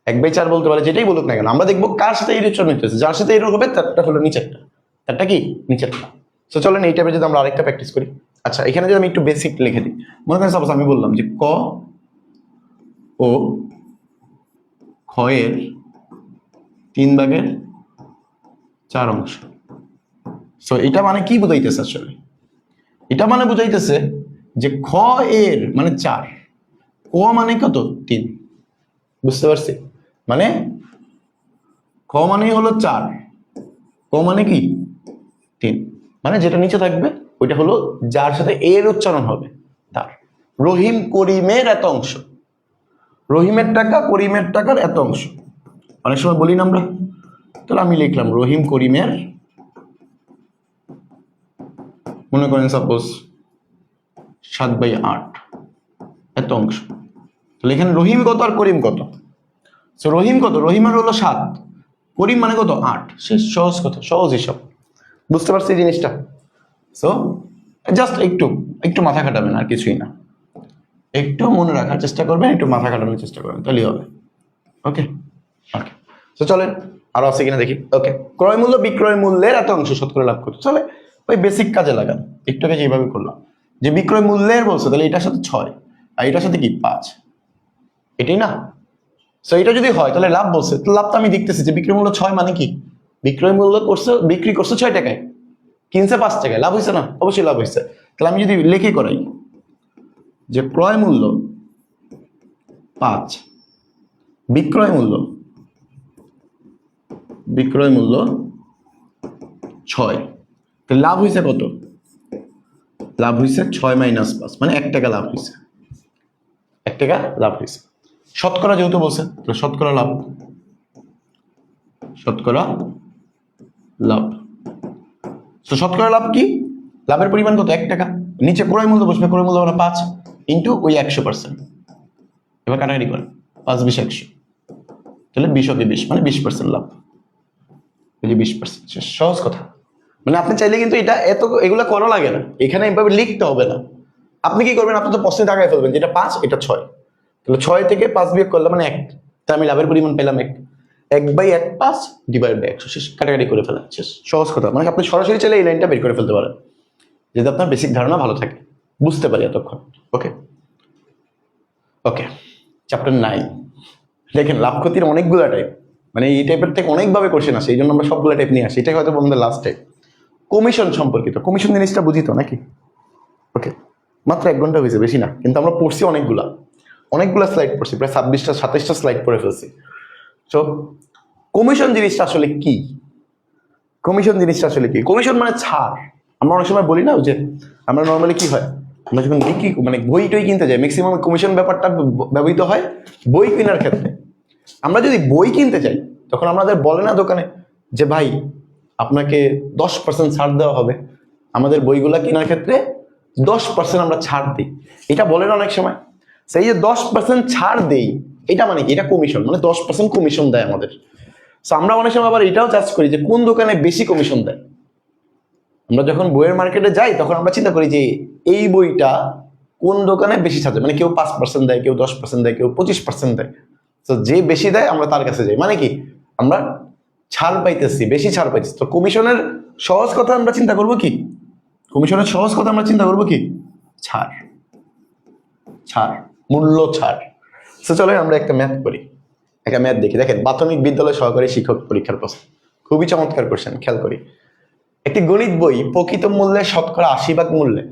1/4 বলতে পারে, যেটাই বলুক না কেন, আমরা দেখবো কার সাথে এই উচ্চারণ হইতেছে। যার সাথে এরকম হবে তারটা হলো নিচেরটা, তারটা কি নিচেরটা। তো চলেন এই টাইপের যদি আমরা আরেকটা প্র্যাকটিস করি। আচ্ছা এখানে যদি আমি একটু বেসিক লিখে দিই, মনে করেন সাপোজ আমি বললাম যে ক ও খ এর 3/4 অংশ। সো এটা মানে কি বুঝাইতেছে? আসলে এটা মানে বুঝাইতেছে যে খ এর মানে 4, ক মানে কত? 3। বুঝতে পারছি? মানে খ মানে হলো 4, ক মানে কি 3, মানে যেটা নিচে থাকবে ওইটা হলো যার সাথে এর উচ্চারণ হবে তার। রহিম করিমের এত অংশ, রহিমের টাকা করিমের টাকার এত অংশ, অনেক সময় বলি না আমরা। তাহলে আমি লিখলাম রহিম করিমের, মনে করেন সাপোজ 7/8 এত অংশ। তাহলে এখানে রহিম কত আর করিম কত? সো রহিম কত? রহিমের হলো 7, করিম মানে কত? 8। শেষ, সহজ কথা, সহজ হিসাব। বুঝতে পারছি জিনিসটা? সো জাস্ট একটু একটু মাথা খাটাবেন, আর কিছুই না। একটু মনে রাখার চেষ্টা করবেন, একটু মাথা খাটানোর চেষ্টা করবেন, তাহলেই হবে। ওকে, ওকে। তো চলেন আরো আছে কিনা দেখি। ওকে, ক্রয় মূল্য বিক্রয় মূল্যের এত অংশ শতকরা লাভ করতে, চলে ওই বেসিক কাজে লাগান। একটু আগে যেভাবে করলাম, যে বিক্রয় মূল্যের বলছে, তাহলে এটার সাথে 6 আর এটার সাথে কি 5, এটাই না? সো এটা যদি হয় তাহলে লাভ বলছে, তো লাভ তো আমি দেখতেছি যে বিক্রয় মূল্য 6 মানে কি, বিক্রয় মূল্য করছে, বিক্রি করছে 6 টাকায়, কিনছে 5 টাকায়, লাভ হয়েছে না? অবশ্যই লাভ হয়েছে। তাহলে আমি যদি লেখে করাই যে ক্রয় মূল্য 5, বিক্রয় মূল্য 6, তো লাভ হয়েছে কত? লাভ হয়েছে 6 মাইনাস 5, মানে 1 টাকা লাভ হয়েছে। 1 টাকা লাভ হয়েছে। শতকরা যেহেতু বলছে, তো শতকরা লাভ, শতকরা লাভ। তো শতকরা লাভ কি? লাভের পরিমাণ কত? 1 টাকা। নিচে ক্রয় মূল্য বসবে, ক্রয় মূল্য মানে 5 ইন্টু ওই 100%। এবার কাটাকাটি করেন, 5 20 100, তাহলে 20 কে 20 মানে 20% লাভ। এই যে 20%, সহজ কথা। মানে আপনি চাইলে কিন্তু এটা এগুলো করা লাগে না, এখানে এইভাবে লিখতে হবে না। আপনি কি করবেন? আপনি তো প্রশ্নে দাগায় ফেলবেন, যেটা 5 এটা 6, তাহলে 6 থেকে 5 বিয়োগ করলে মানে 1, তাহলে আমি লাভের পরিমাণ পেলাম 1। 1/1 5 ডিভাইড বাই 100, শেষ, কাটাকাটি করে ফেলেন, শেষ। সহজ কথা। মানে আপনি সরাসরি চাইলে এই লাইনটা বের করে ফেলতে পারেন, যদি আপনার বেসিক ধারণা ভালো থাকে, বুঝতে পারি এতক্ষণ। ওকে ওকে, চ্যাপ্টার 9। দেখেন লাভ ক্ষতির অনেকগুলো টাইপ, মানে এই টাইপের থেকে অনেকভাবে কোশ্চেন আসে, এই জন্য আমরা সবগুলো টাইপ নিয়ে আসি। এটাই হয়তো আমাদের লাস্ট টাইপ। কমিশন সম্পর্কিত, কমিশন জিনিসটা বুঝি তো নাকি? ওকে, মাত্র 1 ঘন্টা হয়েছে, বেশি না, কিন্তু আমরা পড়ছি অনেকগুলা স্লাইড পড়ছি, প্রায় 26টা 27টা স্লাইড পড়ে ফেলছি। তো কমিশন জিনিসটা আসলে কি? কমিশন জিনিসটা আসলে কি? কমিশন মানে ছাড়। আমরা অনেক সময় বলি না যে আমরা নর্মালি কি হয়, আমরা যখন বিক্রি মানে বই টই কিনতে যাই, ম্যাক্সিমাম কমিশন ব্যাপারটা ব্যবহৃত হয় বই কেনার ক্ষেত্রে। আমরা যদি বই কিনতে যাই, তখন আমাদের বলে না দোকানে যে ভাই আপনাকে 10% ছাড় দেওয়া হবে, আমাদের বইগুলা কেনার ক্ষেত্রে 10% আমরা ছাড় দিই, এটা বলে না অনেক সময়। সেই যে 10% ছাড় দেই, এটা মানে কি? এটা কমিশন, মানে 10% কমিশন দেয় আমাদের। তো আমরা অনেক সময় আবার এটাও চার্জ করি যে কোন দোকানে বেশি কমিশন দেয়। আমরা যখন বইয়ের মার্কেটে যাই, তখন আমরা চিন্তা করি যে এই বইটা কোন দোকানে বেশি ছাড় দেয়, মানে কেউ 5% দেয়, কেউ 10% দেয়, কেউ 25% দেয়। তো যে বেশি দেয় আমরা তার কাছে যাই, মানে কি আমরা ছাড় পাইতেছি, বেশি ছাড় পাইতেছি। তো কমিশনের সহজ কথা আমরা চিন্তা করবো কি? কমিশনের সহজ কথা আমরা চিন্তা করবো কি? ছাড়, ছাড়, মূল্য ছাড়। তো চলো আমরা একটা ম্যাথ করি, একটা ম্যাথ দেখি। দেখেন প্রাথমিক বিদ্যালয় সহকারী শিক্ষক পরীক্ষার প্রশ্ন, খুবই চমৎকার কোশ্চেন, খেয়াল করি। একটি গণিত বই প্রকৃত মূল্যে শতকরা 80% মূল্যে,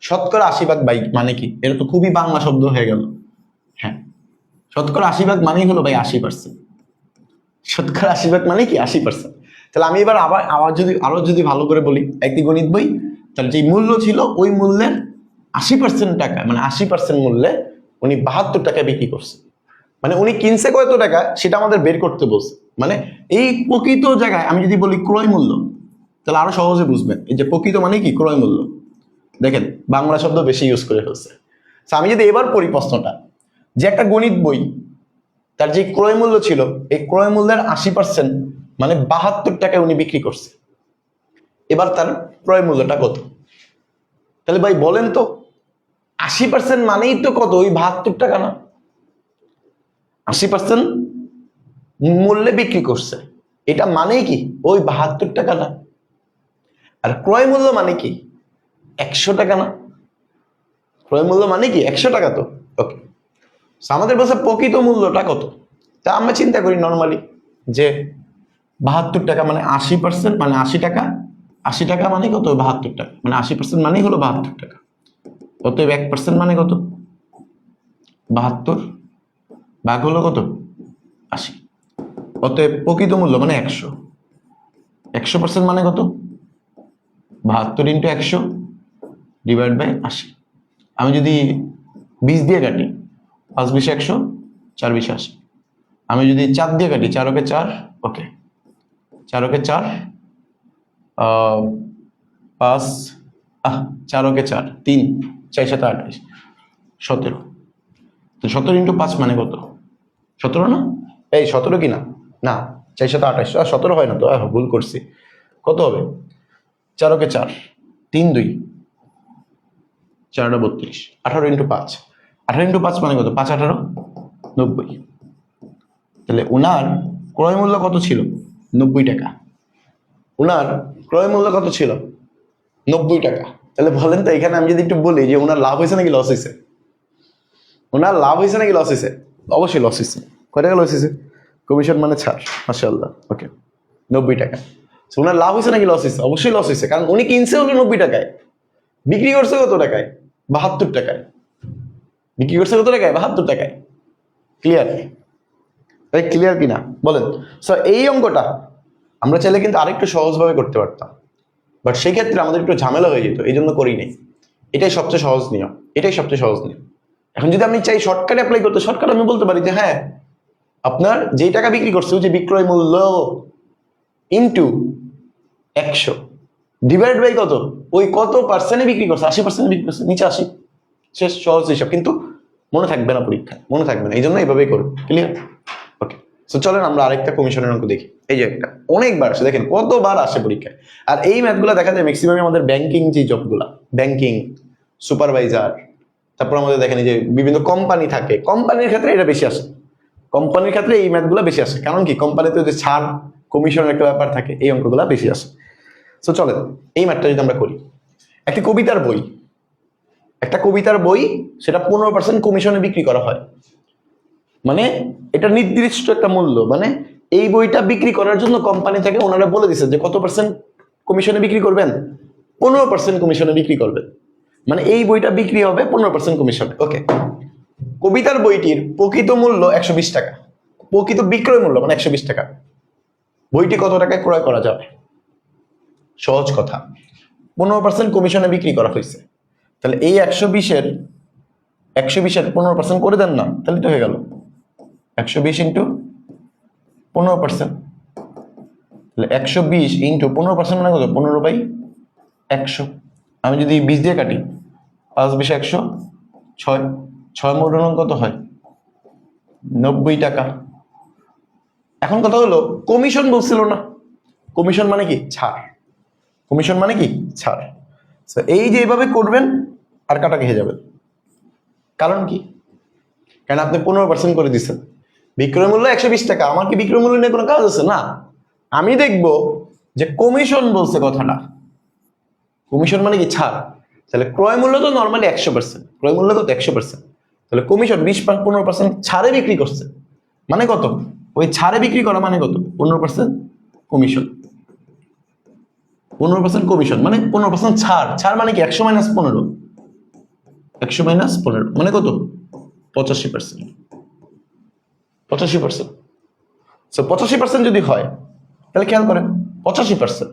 শতকরা 80% মানে কি? এটা তো খুবই বাংলা শব্দ হয়ে গেল। হ্যাঁ, শতকরা 80% মানেই হলো ভাই 80%। শতকরা 80% মানে কি? 80%। তাহলে আমি এবার আরো যদি ভালো করে বলি, একটি গণিত বই, তাহলে যে মূল্য ছিল ওই মূল্যের 80% টাকা, মানে 80% মূল্যে উনি 72 টাকা বিক্রি করছে। মানে উনি কিনছে কত টাকা সেটা আমাদের বের করতে বলছে। মানে এই প্রকৃত জায়গায় আমি যদি বলি ক্রয় মূল্য, তাহলে আরো সহজে বুঝবেন। এই যে প্রকৃত মানে কি? ক্রয় মূল্য। দেখেন বাংলা শব্দ বেশি ইউজ করে ফেলছে। আমি যদি এবার পড়ি প্রশ্নটা, যে একটা গণিত বই তার যে ক্রয় মূল্য ছিল, এই ক্রয় মূল্যের 80% মানে 72 টাকায় উনি বিক্রি করছে। এবার তার ক্রয় মূল্যটা কত? তাহলে ভাই বলেন তো, 80% মানেই তো কত? ওই 72 টাকা না? 80% মূল্যে বিক্রি করছে, এটা মানেই কি? ওই 72 টাকা না? আর ক্রয় মূল্য মানে কি? 100 টাকা না? ক্রয় মূল্য মানে কি? 100 টাকা তো। ওকে, আমাদের বলছে প্রকৃত মূল্যটা কত। তা আমরা চিন্তা করি নর্মালি যে 72 টাকা মানে 80%, মানে 80 টাকা। 80 টাকা মানে কত? 72 টাকা, মানে 80% মানেই হলো 72 টাকা। অতএব 1% মানে কত? 72 ভাগ হলো কত? 80। অতএব প্রকৃত মূল্য মানে 100। 100% মানে কত? 72 ইন্টু 100 ডিভাইড বাই 80। আমি যদি 20 দিয়ে কাটি, 5 20 100, 4 20 80। আমি যদি 4 দিয়ে কাটি, 4 ওকে 4, ওকে 4 ওকে 4, 5 4 ওকে 4 3, 4 7 28, 17। তো 17 ইন্টু 5 মানে কত? 17 না? এই 17 কি না? না, 4 7 28, 17 হয় না তো, ভুল করছি। কত হবে? 4 ওকে 4, 3 2, 4 32, 18 ইন্টু 5, 18 ইন্টু 5 মানে কত? 5 18 90। তাহলে উনার ক্রয় মূল্য কত ছিল? 90 টাকা। উনার ক্রয় মূল্য কত ছিল? 90 টাকা। তাহলে বলেন তো, এখানে আমি যদি একটু বলি যে উনার লাভ হয়েছে নাকি লস হয়েছে? ওনার লাভ হয়েছে নাকি লস হয়েছে? অবশ্যই লস হয়েছে। কয় টাকা লস হয়েছে? কমিশন মানে ছাড়, মাশাআল্লাহ। ওকে, 90 টাকা। ওনার লাভ হয়েছে নাকি লস হয়েছে? অবশ্যই লস হয়েছে, কারণ উনি কিনছে হলো 90 টাকায়, বিক্রি করছে কত টাকায়? 72 টাকায়। বিক্রি করছে কত টাকায়? 72 টাকায়। ক্লিয়ার? ক্লিয়ার কিনা বলেন? সো এই অঙ্কটা আমরা চাইলে কিন্তু আরেকটু সহজভাবে করতে পারতাম। বাট সেই ক্ষেত্রে আমাদের একটু ঝামেলা হয়ে যেত, এই জন্য করি নাই। এটাই সবচেয়ে সহজ নিয়ম, এটাই সবচেয়ে সহজ নিয়ম। এখন যদি আমি চাই শর্টকাট অ্যাপ্লাই করতে, শর্টকাট আমি বলতে পারি যে হ্যাঁ আপনার যেই টাকা বিক্রি করছে ওই যে বিক্রয় মূল্য ইন্টু 100 ডিভাইড বাই কত, ওই কত পার্সেন্টে বিক্রি করছে, 80% বিক্রি করছে, নিচে 80, শেষ, সহজ হিসাব। কিন্তু মনে থাকবে না পরীক্ষায়, মনে থাকবে না, এই জন্য এইভাবেই করবে। ক্লিয়ার? ওকে, সো চলেন আমরা আরেকটা কমিশনের অঙ্ক দেখি। এই যে একটা অনেকবার আসে, দেখেন কতবার আসে পরীক্ষায়। আর এই ম্যাথগুলো দেখা যায় ম্যাক্সিমাম আমাদের ব্যাংকিং যে জবগুলা, ব্যাংকিং, সুপারভাইজার, তারপর আমাদের দেখেন এই যে বিভিন্ন কোম্পানি থাকে, কোম্পানির ক্ষেত্রে এটা বেশি আসে। কোম্পানির ক্ষেত্রে এই ম্যাথগুলো বেশি আসে, কারণ কি কোম্পানিতে যে ছাড় কমিশনের একটা ব্যাপার থাকে, এই অঙ্কগুলো বেশি আসে। সো চলেন এই ম্যাথটা যদি আমরা করি, একটি কবিতার বই, একটা কবিতার বই সেটা 15% কমিশনে বিক্রি করা হয়। মানে এটা নির্দিষ্ট একটা মূল্য, মানে এই বইটা বিক্রি করার জন্য কোম্পানি থেকে ওনারা বলে দিচ্ছে যে কত পার্সেন্ট কমিশনে বিক্রি করবেন, 15% কমিশনে বিক্রি করবেন। মানে এই বইটা বিক্রি হবে 15% কমিশনে। ওকে, কবিতার বইটির প্রকৃত মূল্য 120 টাকা, প্রকৃত বিক্রয় মূল্য মানে 120 টাকা। বইটি কত টাকায় ক্রয় করা যাবে? সহজ কথা, 15% কমিশনে বিক্রি করা হয়েছে, তাহলে এই 120-এর 15% করে দেন না, তাহলে তো হয়ে গেল 120 ইন্টু 15%, তাহলে 120 ইন্টু 15% মানে কত, 15/100। আমি যদি 20 দিয়ে কাটি, 5 20 100, 6 মোট কত হয়, 90 টাকা। এখন কথা হলো কমিশন বলছিল না, কমিশন মানে কি ছাড়, কমিশন মানে কি ছাড়। এই যে এইভাবে করবেন আর কাটা খেয়ে যাবেন। কারণ কি? কারণ আপনি 15% করে দিচ্ছেন, বিক্রয় মূল্য 120 টাকা। আমার কি বিক্রয় মূল্য নিয়ে কোনো কাজ আছে? না, আমি দেখব যে কমিশন বলছে কথাটা, কমিশন মানে কি ছাড়। তাহলে ক্রয় মূল্য তো নর্মালি 100%, ক্রয় মূল্য তো 100%, তাহলে কমিশন 15% ছাড়ে বিক্রি করছে মানে কত, ওই ছাড়ে বিক্রি করা মানে কত, 15% কমিশন। 15% কমিশন মানে 15% ছাড়, ছাড় মানে কি 100 - 15, 100 - 15 মানে কত, 85%। 85%, সো 85% যদি হয় তাহলে খেয়াল করেন 85%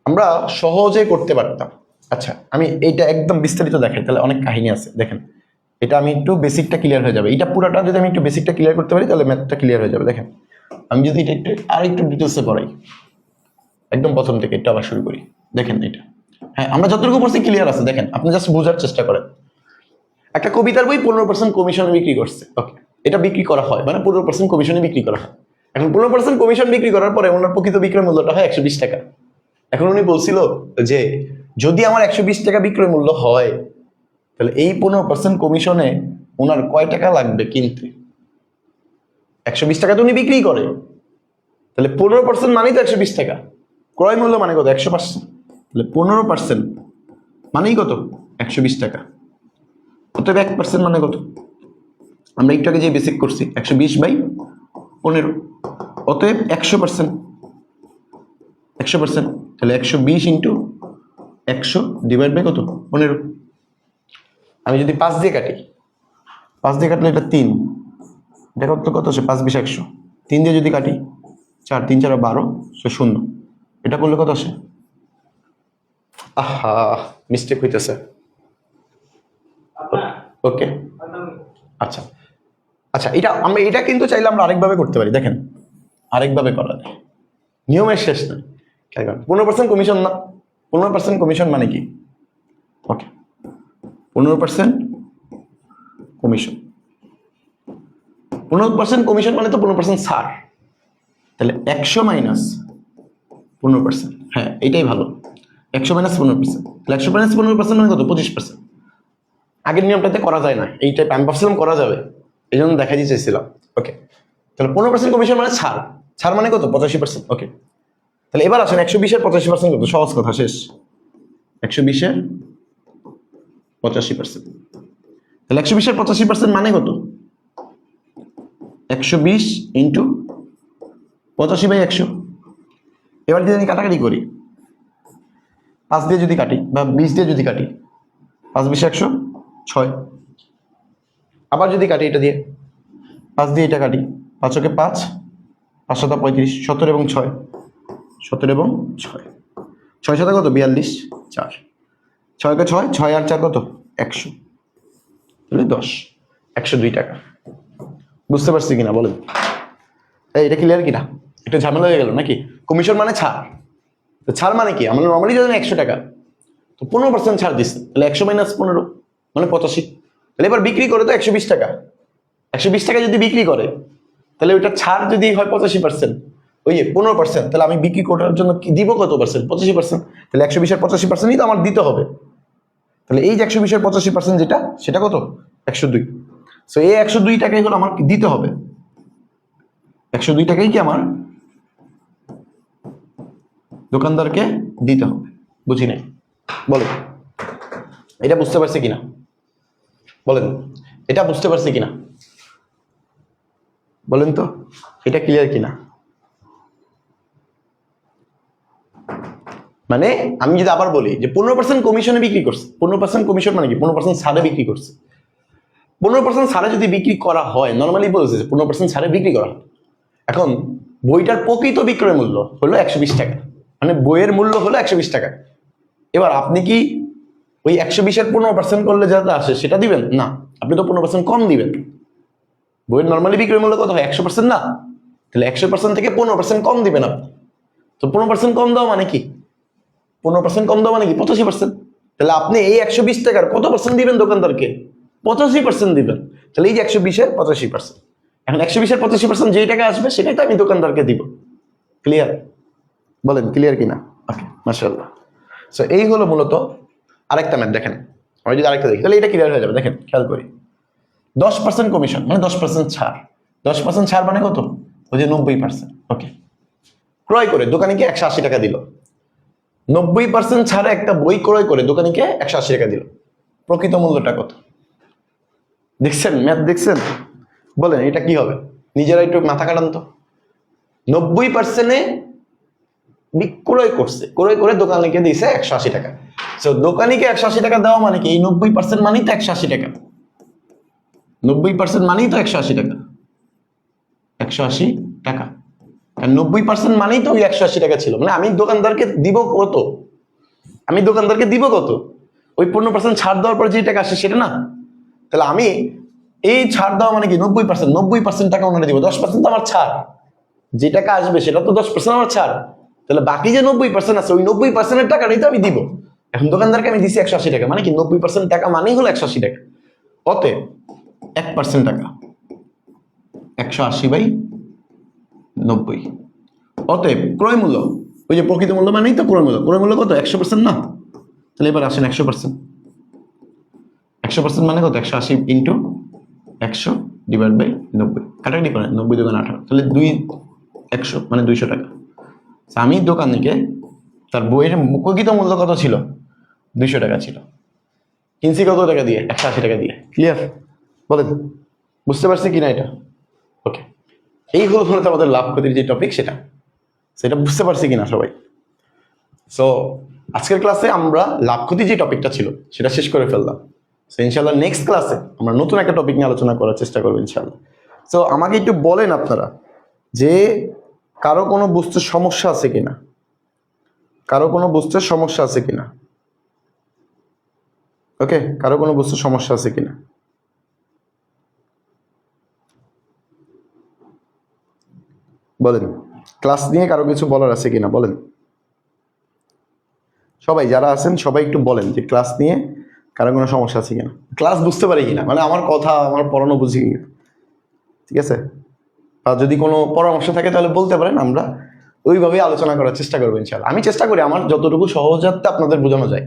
আমরা সহজে করতে পারতাম। আচ্ছা আমি এইটা একদম বিস্তারিত দেখাই, তাহলে অনেক কাহিনী আছে। দেখেন এটা আমি একটু বেসিকটা ক্লিয়ার হয়ে যাবে, এটা পুরোটা যদি আমি একটু বেসিকটা ক্লিয়ার করতে পারি তাহলে ম্যাথটা ক্লিয়ার হয়ে যাবে। দেখেন আমি যদি এটা একটু আর একটু ডিটেলসে পড়াই, একদম প্রথম থেকে এটা আবার শুরু করি। দেখেন এটা, হ্যাঁ আমরা যতটুকু পড়ছি ক্লিয়ার আছে, দেখেন আপনি জাস্ট বোঝার চেষ্টা করেন। একটা কবিতার বই 15% কমিশনে বিক্রি করছে, ওকে, এটা বিক্রি করা হয় মানে 15% কমিশনে বিক্রি করা হয়। এখন 15% কমিশন বিক্রি করার পরে ওনার প্রকৃত বিক্রয় মূল্যটা হয় 120 টাকা। এখন উনি বলছিল যে যদি আমার 120 টাকা বিক্রয় মূল্য হয় তাহলে এই 15% কমিশনে ওনার কয় টাকা লাগবে কিনতে। 120 টাকা তো উনি বিক্রি করে, তাহলে 15% মানেই তো 120 টাকা, ক্রয় মূল্য মানে কত 100%, তাহলে 15% মানেই কত 120 টাকা। অতএব 1% মানে কত, আমরা একটু আগে যে বেসিক করছি 120/15, অতএব 100%, 100%, তাহলে 120 ইন্টু 100 ডিভাইড বাই কত 15। আমি যদি 5 দিয়ে কাটি, 5 দিয়ে কাটলে এটা 3, এটা কত আসে 5 20 100, 3 দিয়ে যদি কাটি 4 3 4 12, 0, এটা করলে কত আসে, আহা মিস্টেক হইতেছে। ওকে আচ্ছা আচ্ছা, এটা কিন্তু চাইলে আমরা আরেকভাবে করতে পারি। দেখেন আরেকভাবে করা যায়, নিয়মের শেষ নাই। 15% কমিশন না, 15% কমিশন মানে কি, ওকে 15% কমিশন, 15% কমিশন মানে তো 15% ছাড়, তাহলে 100 - 15%, হ্যাঁ এইটাই ভালো, 100 - 15%, তাহলে 100 - 15% মানে কত 25%। আগের নিয়মটাতে করা যায় না, এই টাইপ আমি ভাবছিলাম করা যাবে, এই জন্য দেখাই দিয়ে চাইছিলাম। ওকে, তাহলে 15% কমিশন মানে ছাড়, ছাড় মানে কত 85%। ওকে, তাহলে এবার আসেন 120-এর 85% কত, সহজ কথা শেষ, 120-এর 85%, তাহলে 120-এর 85% মানে কত, 120 ইন্টু 85/100। এবার যদি আমি কাটাকাটি করি, 5 দিয়ে যদি কাটি বা 20 দিয়ে যদি কাটি, 5 20 100, 6। আবার যদি কাটি এটা দিয়ে, 5 দিয়ে এটা কাটি, 5 ওকে 5, 5 7 35, 17 এবং 6, 17 এবং 6, 6 সাথে কত 42, 4, 6 কে 6, 6 আর 4 কত 100, তাহলে 10, 102 টাকা। বুঝতে পারছি কিনা বলেন? এটা ক্লিয়ার কিনা? একটু ঝামেলা হয়ে গেল নাকি? কমিশন মানে ছাড়, তো ছাড় মানে কি? আমরা নর্মালি জানি 100 টাকা, তো 15% ছাড় দিচ্ছে, তাহলে 100 মাইনাস 15 মানে 85। তাহলে এবার বিক্রি করে তো 120 টাকা, 120 টাকা যদি বিক্রি করে, তাহলে ওইটা ছাড় যদি হয় 85%, ওই 15%, তাহলে আমি বিক্রি করার জন্য কি দিব কত পার্সেন্ট? 85%। তাহলে 120 এর 85%ই তো আমার দিতে হবে। তাহলে এই যে 120 এর 85% যেটা, সেটা কত? 102। সো এই 102 টাকাই হলো আমার দিতে হবে, 102 টাকাই কি আমার দোকানদারকে দিতে হবে। বুঝি নাই, বলেন এটা বুঝতে পারছি কিনা? বলেন এটা বুঝতে পারছি কিনা? বলেন তো এটা ক্লিয়ার কিনা? মানে আমি যদি আবার বলি যে 15% কমিশনে বিক্রি করছে, 15% কমিশন মানে কি? 15% ছাড়ে বিক্রি করছে। 15% ছাড়ে যদি বিক্রি করা হয়, নর্মালি বলছে যে 15% ছাড়ে বিক্রি করা হয়। এখন বইটার প্রকৃত বিক্রয় মূল্য হলো 120 টাকা, মানে বইয়ের মূল্য হলো 120 টাকা। এবার আপনি কি ওই 120 এর 15% করলে যাতে আসে সেটা দিবেন? না, আপনি তো 15% কম দিবেন। বইয়ের নর্মালি বিক্রয় মূল্য কত হয়? 100% না? তাহলে 100% থেকে 15% কম দিবেন আপনি। তো 15% কম দেওয়া মানে কি? 15% কম দেওয়া মানে কি? 85%। তাহলে আপনি এই 120 টাকার কত পার্সেন্ট দিবেন দোকানদারকে? 85% দিবেন। তাহলে এই যে 120 এর 85%, এখন 120 এর 85% যেই টাকা আসবে সেটাই তো আমি দোকানদারকে দিব। ক্লিয়ার? বলেন ক্লিয়ার কিনা? ওকে, মাশাআল্লাহ। সো এই হলো মূলত আরেকটা ম্যাথ। দেখেন আমি যদি আরেকটা দেখি তাহলে এটা ক্লিয়ার হয়ে যাবে। দেখেন খেয়াল করি, 10% কমিশন মানে 10% ছাড়, 10% ছাড় মানে কত? ওই যে 90%। ওকে, ক্রয় করে দোকানিকে 180 টাকা দিল। 90% ছাড়ে একটা বই ক্রয় করে দোকানিকে 180 টাকা দিল, প্রকৃত মূল্যটা কত? দেখছেন ম্যাথ? দেখছেন? বলেন এটা কি হবে? নিজেরা একটু মাথা কাটান তো। 90% বিক্রয় করছে, ক্রয় করে দোকানিকে দিয়েছে 180 টাকা। তো দোকানিকে 180 টাকা দেওয়া মানে কি? এই 90% মানেই তো 180 টাকা, 90% মানেই তো 180 টাকা, 180 টাকা। আর 90% মানেই তো ওই 180 টাকা ছিল, মানে আমি দোকানদারকে দিব কত? আমি দোকানদারকে দিব কত? ওই 15% ছাড় দেওয়ার পর যে টাকা আসে সেটা না? তাহলে আমি এই ছাড় দেওয়া মানে কি? 90% টাকা ওনারা দিব, 10% তো আমার ছাড়, যে টাকা আসবে সেটা তো 10% আমার ছাড়। তাহলে বাকি যে 90% আছে ওই 90%-এর টাকাটাই তো আমি দিব। এখন দোকানদারকে আমি দিচ্ছি 180 টাকা, মানে কি 90% টাকা মানেই হলো 180 টাকা। অতএব 1% টাকা 180/90। অতএব ক্রয় মূল্য, ওই যে প্রকৃত মূল্য মানেই তো ক্রয় মূল্য, ক্রয় মূল্য কত? 100% না? তাহলে এবার আসেন 100%, 100% মানে কত? 180 ইন্টু 100/90, কাটাকাটি করেন, 90 দোকান 18, তাহলে 100 মানে 200 টাকা। আমি দোকানিকে তার বইয়ের প্রকৃত মূল্য কত ছিল? 200 টাকা ছিল, কিনছি কত টাকা দিয়ে? 180 টাকা দিয়ে। ক্লিয়ার? বলেন বুঝতে পারছি কিনা এটা? ওকে, এই হলো আমাদের লাভ ক্ষতির যে টপিক সেটা বুঝতে পারছি কিনা সবাই? সো আজকের ক্লাসে আমরা লাভ ক্ষতি যে টপিকটা ছিল সেটা শেষ করে ফেললাম। সো ইনশাল্লাহ নেক্সট ক্লাসে আমরা নতুন একটা টপিক নিয়ে আলোচনা করার চেষ্টা করবো ইনশাল্লাহ। সো আমাকে একটু বলেন আপনারা যে কারো কোনো বুঝতে সমস্যা আছে কিনা, কারো কোনো বুঝতে সমস্যা আছে কিনা? ওকে, কারো কোনো বুঝতে সমস্যা আছে কিনা? বলেন, ক্লাস নিয়ে কারো কিছু বলার আছে কিনা বলেন। সবাই যারা আছেন সবাই একটু বলেন যে ক্লাস নিয়ে কারো কোনো সমস্যা আছে কিনা, ক্লাস বুঝতে পারি কিনা, মানে আমার কথা আমার পড়ানো বুঝি কিনা। ঠিক আছে? আর যদি কোনো পরামর্শ থাকে তাহলে বলতে পারেন, আমরা ওইভাবেই আলোচনা করার চেষ্টা করবো ইনশাআল্লাহ। আমি চেষ্টা করি আমার যতটুকু সহজাতে আপনাদের বোঝানো যায়,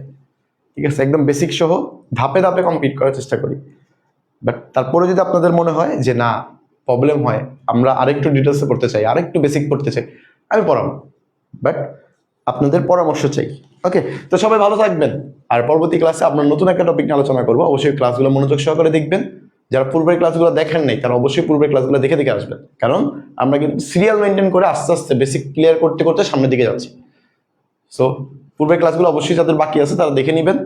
ঠিক আছে, একদম বেসিক সহ ধাপে ধাপে কমপ্লিট করার চেষ্টা করি। বাট তারপরে যদি আপনাদের মনে হয় যে না প্রবলেম হয়, আমরা আরেকটু ডিটেলসে পড়তে চাই, আরেকটু বেসিক পড়তে চাই, আমি পড়াবো, বাট আপনাদের পরামর্শ চাই। ওকে, তো সবাই ভালো থাকবেন। আর পরবর্তী ক্লাসে আপনার নতুন একটা টপিক নিয়ে আলোচনা করবো। অবশ্যই ক্লাসগুলো মনোযোগ সহকারে দেখবেন। যারা পূর্বের ক্লাসগুলো দেখেন নাই তারা অবশ্যই পূর্বের ক্লাসগুলো দেখে দেখে আসবেন, কারণ আমরা কিন্তু সিরিয়াল মেনটেন করে আস্তে আস্তে বেসিক ক্লিয়ার করতে করতে সামনের দিকে যাচ্ছি। সো পূর্বের ক্লাসগুলো অবশ্যই যাদের বাকি আছে তারা দেখে নেবেন।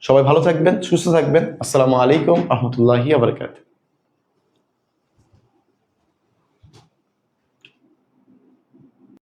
সবাই ভালো থাকবেন, সুস্থ থাকবেন। আসসালামু আলাইকুম রহমতুল্লাহি ওয়া বারাকাতুহু।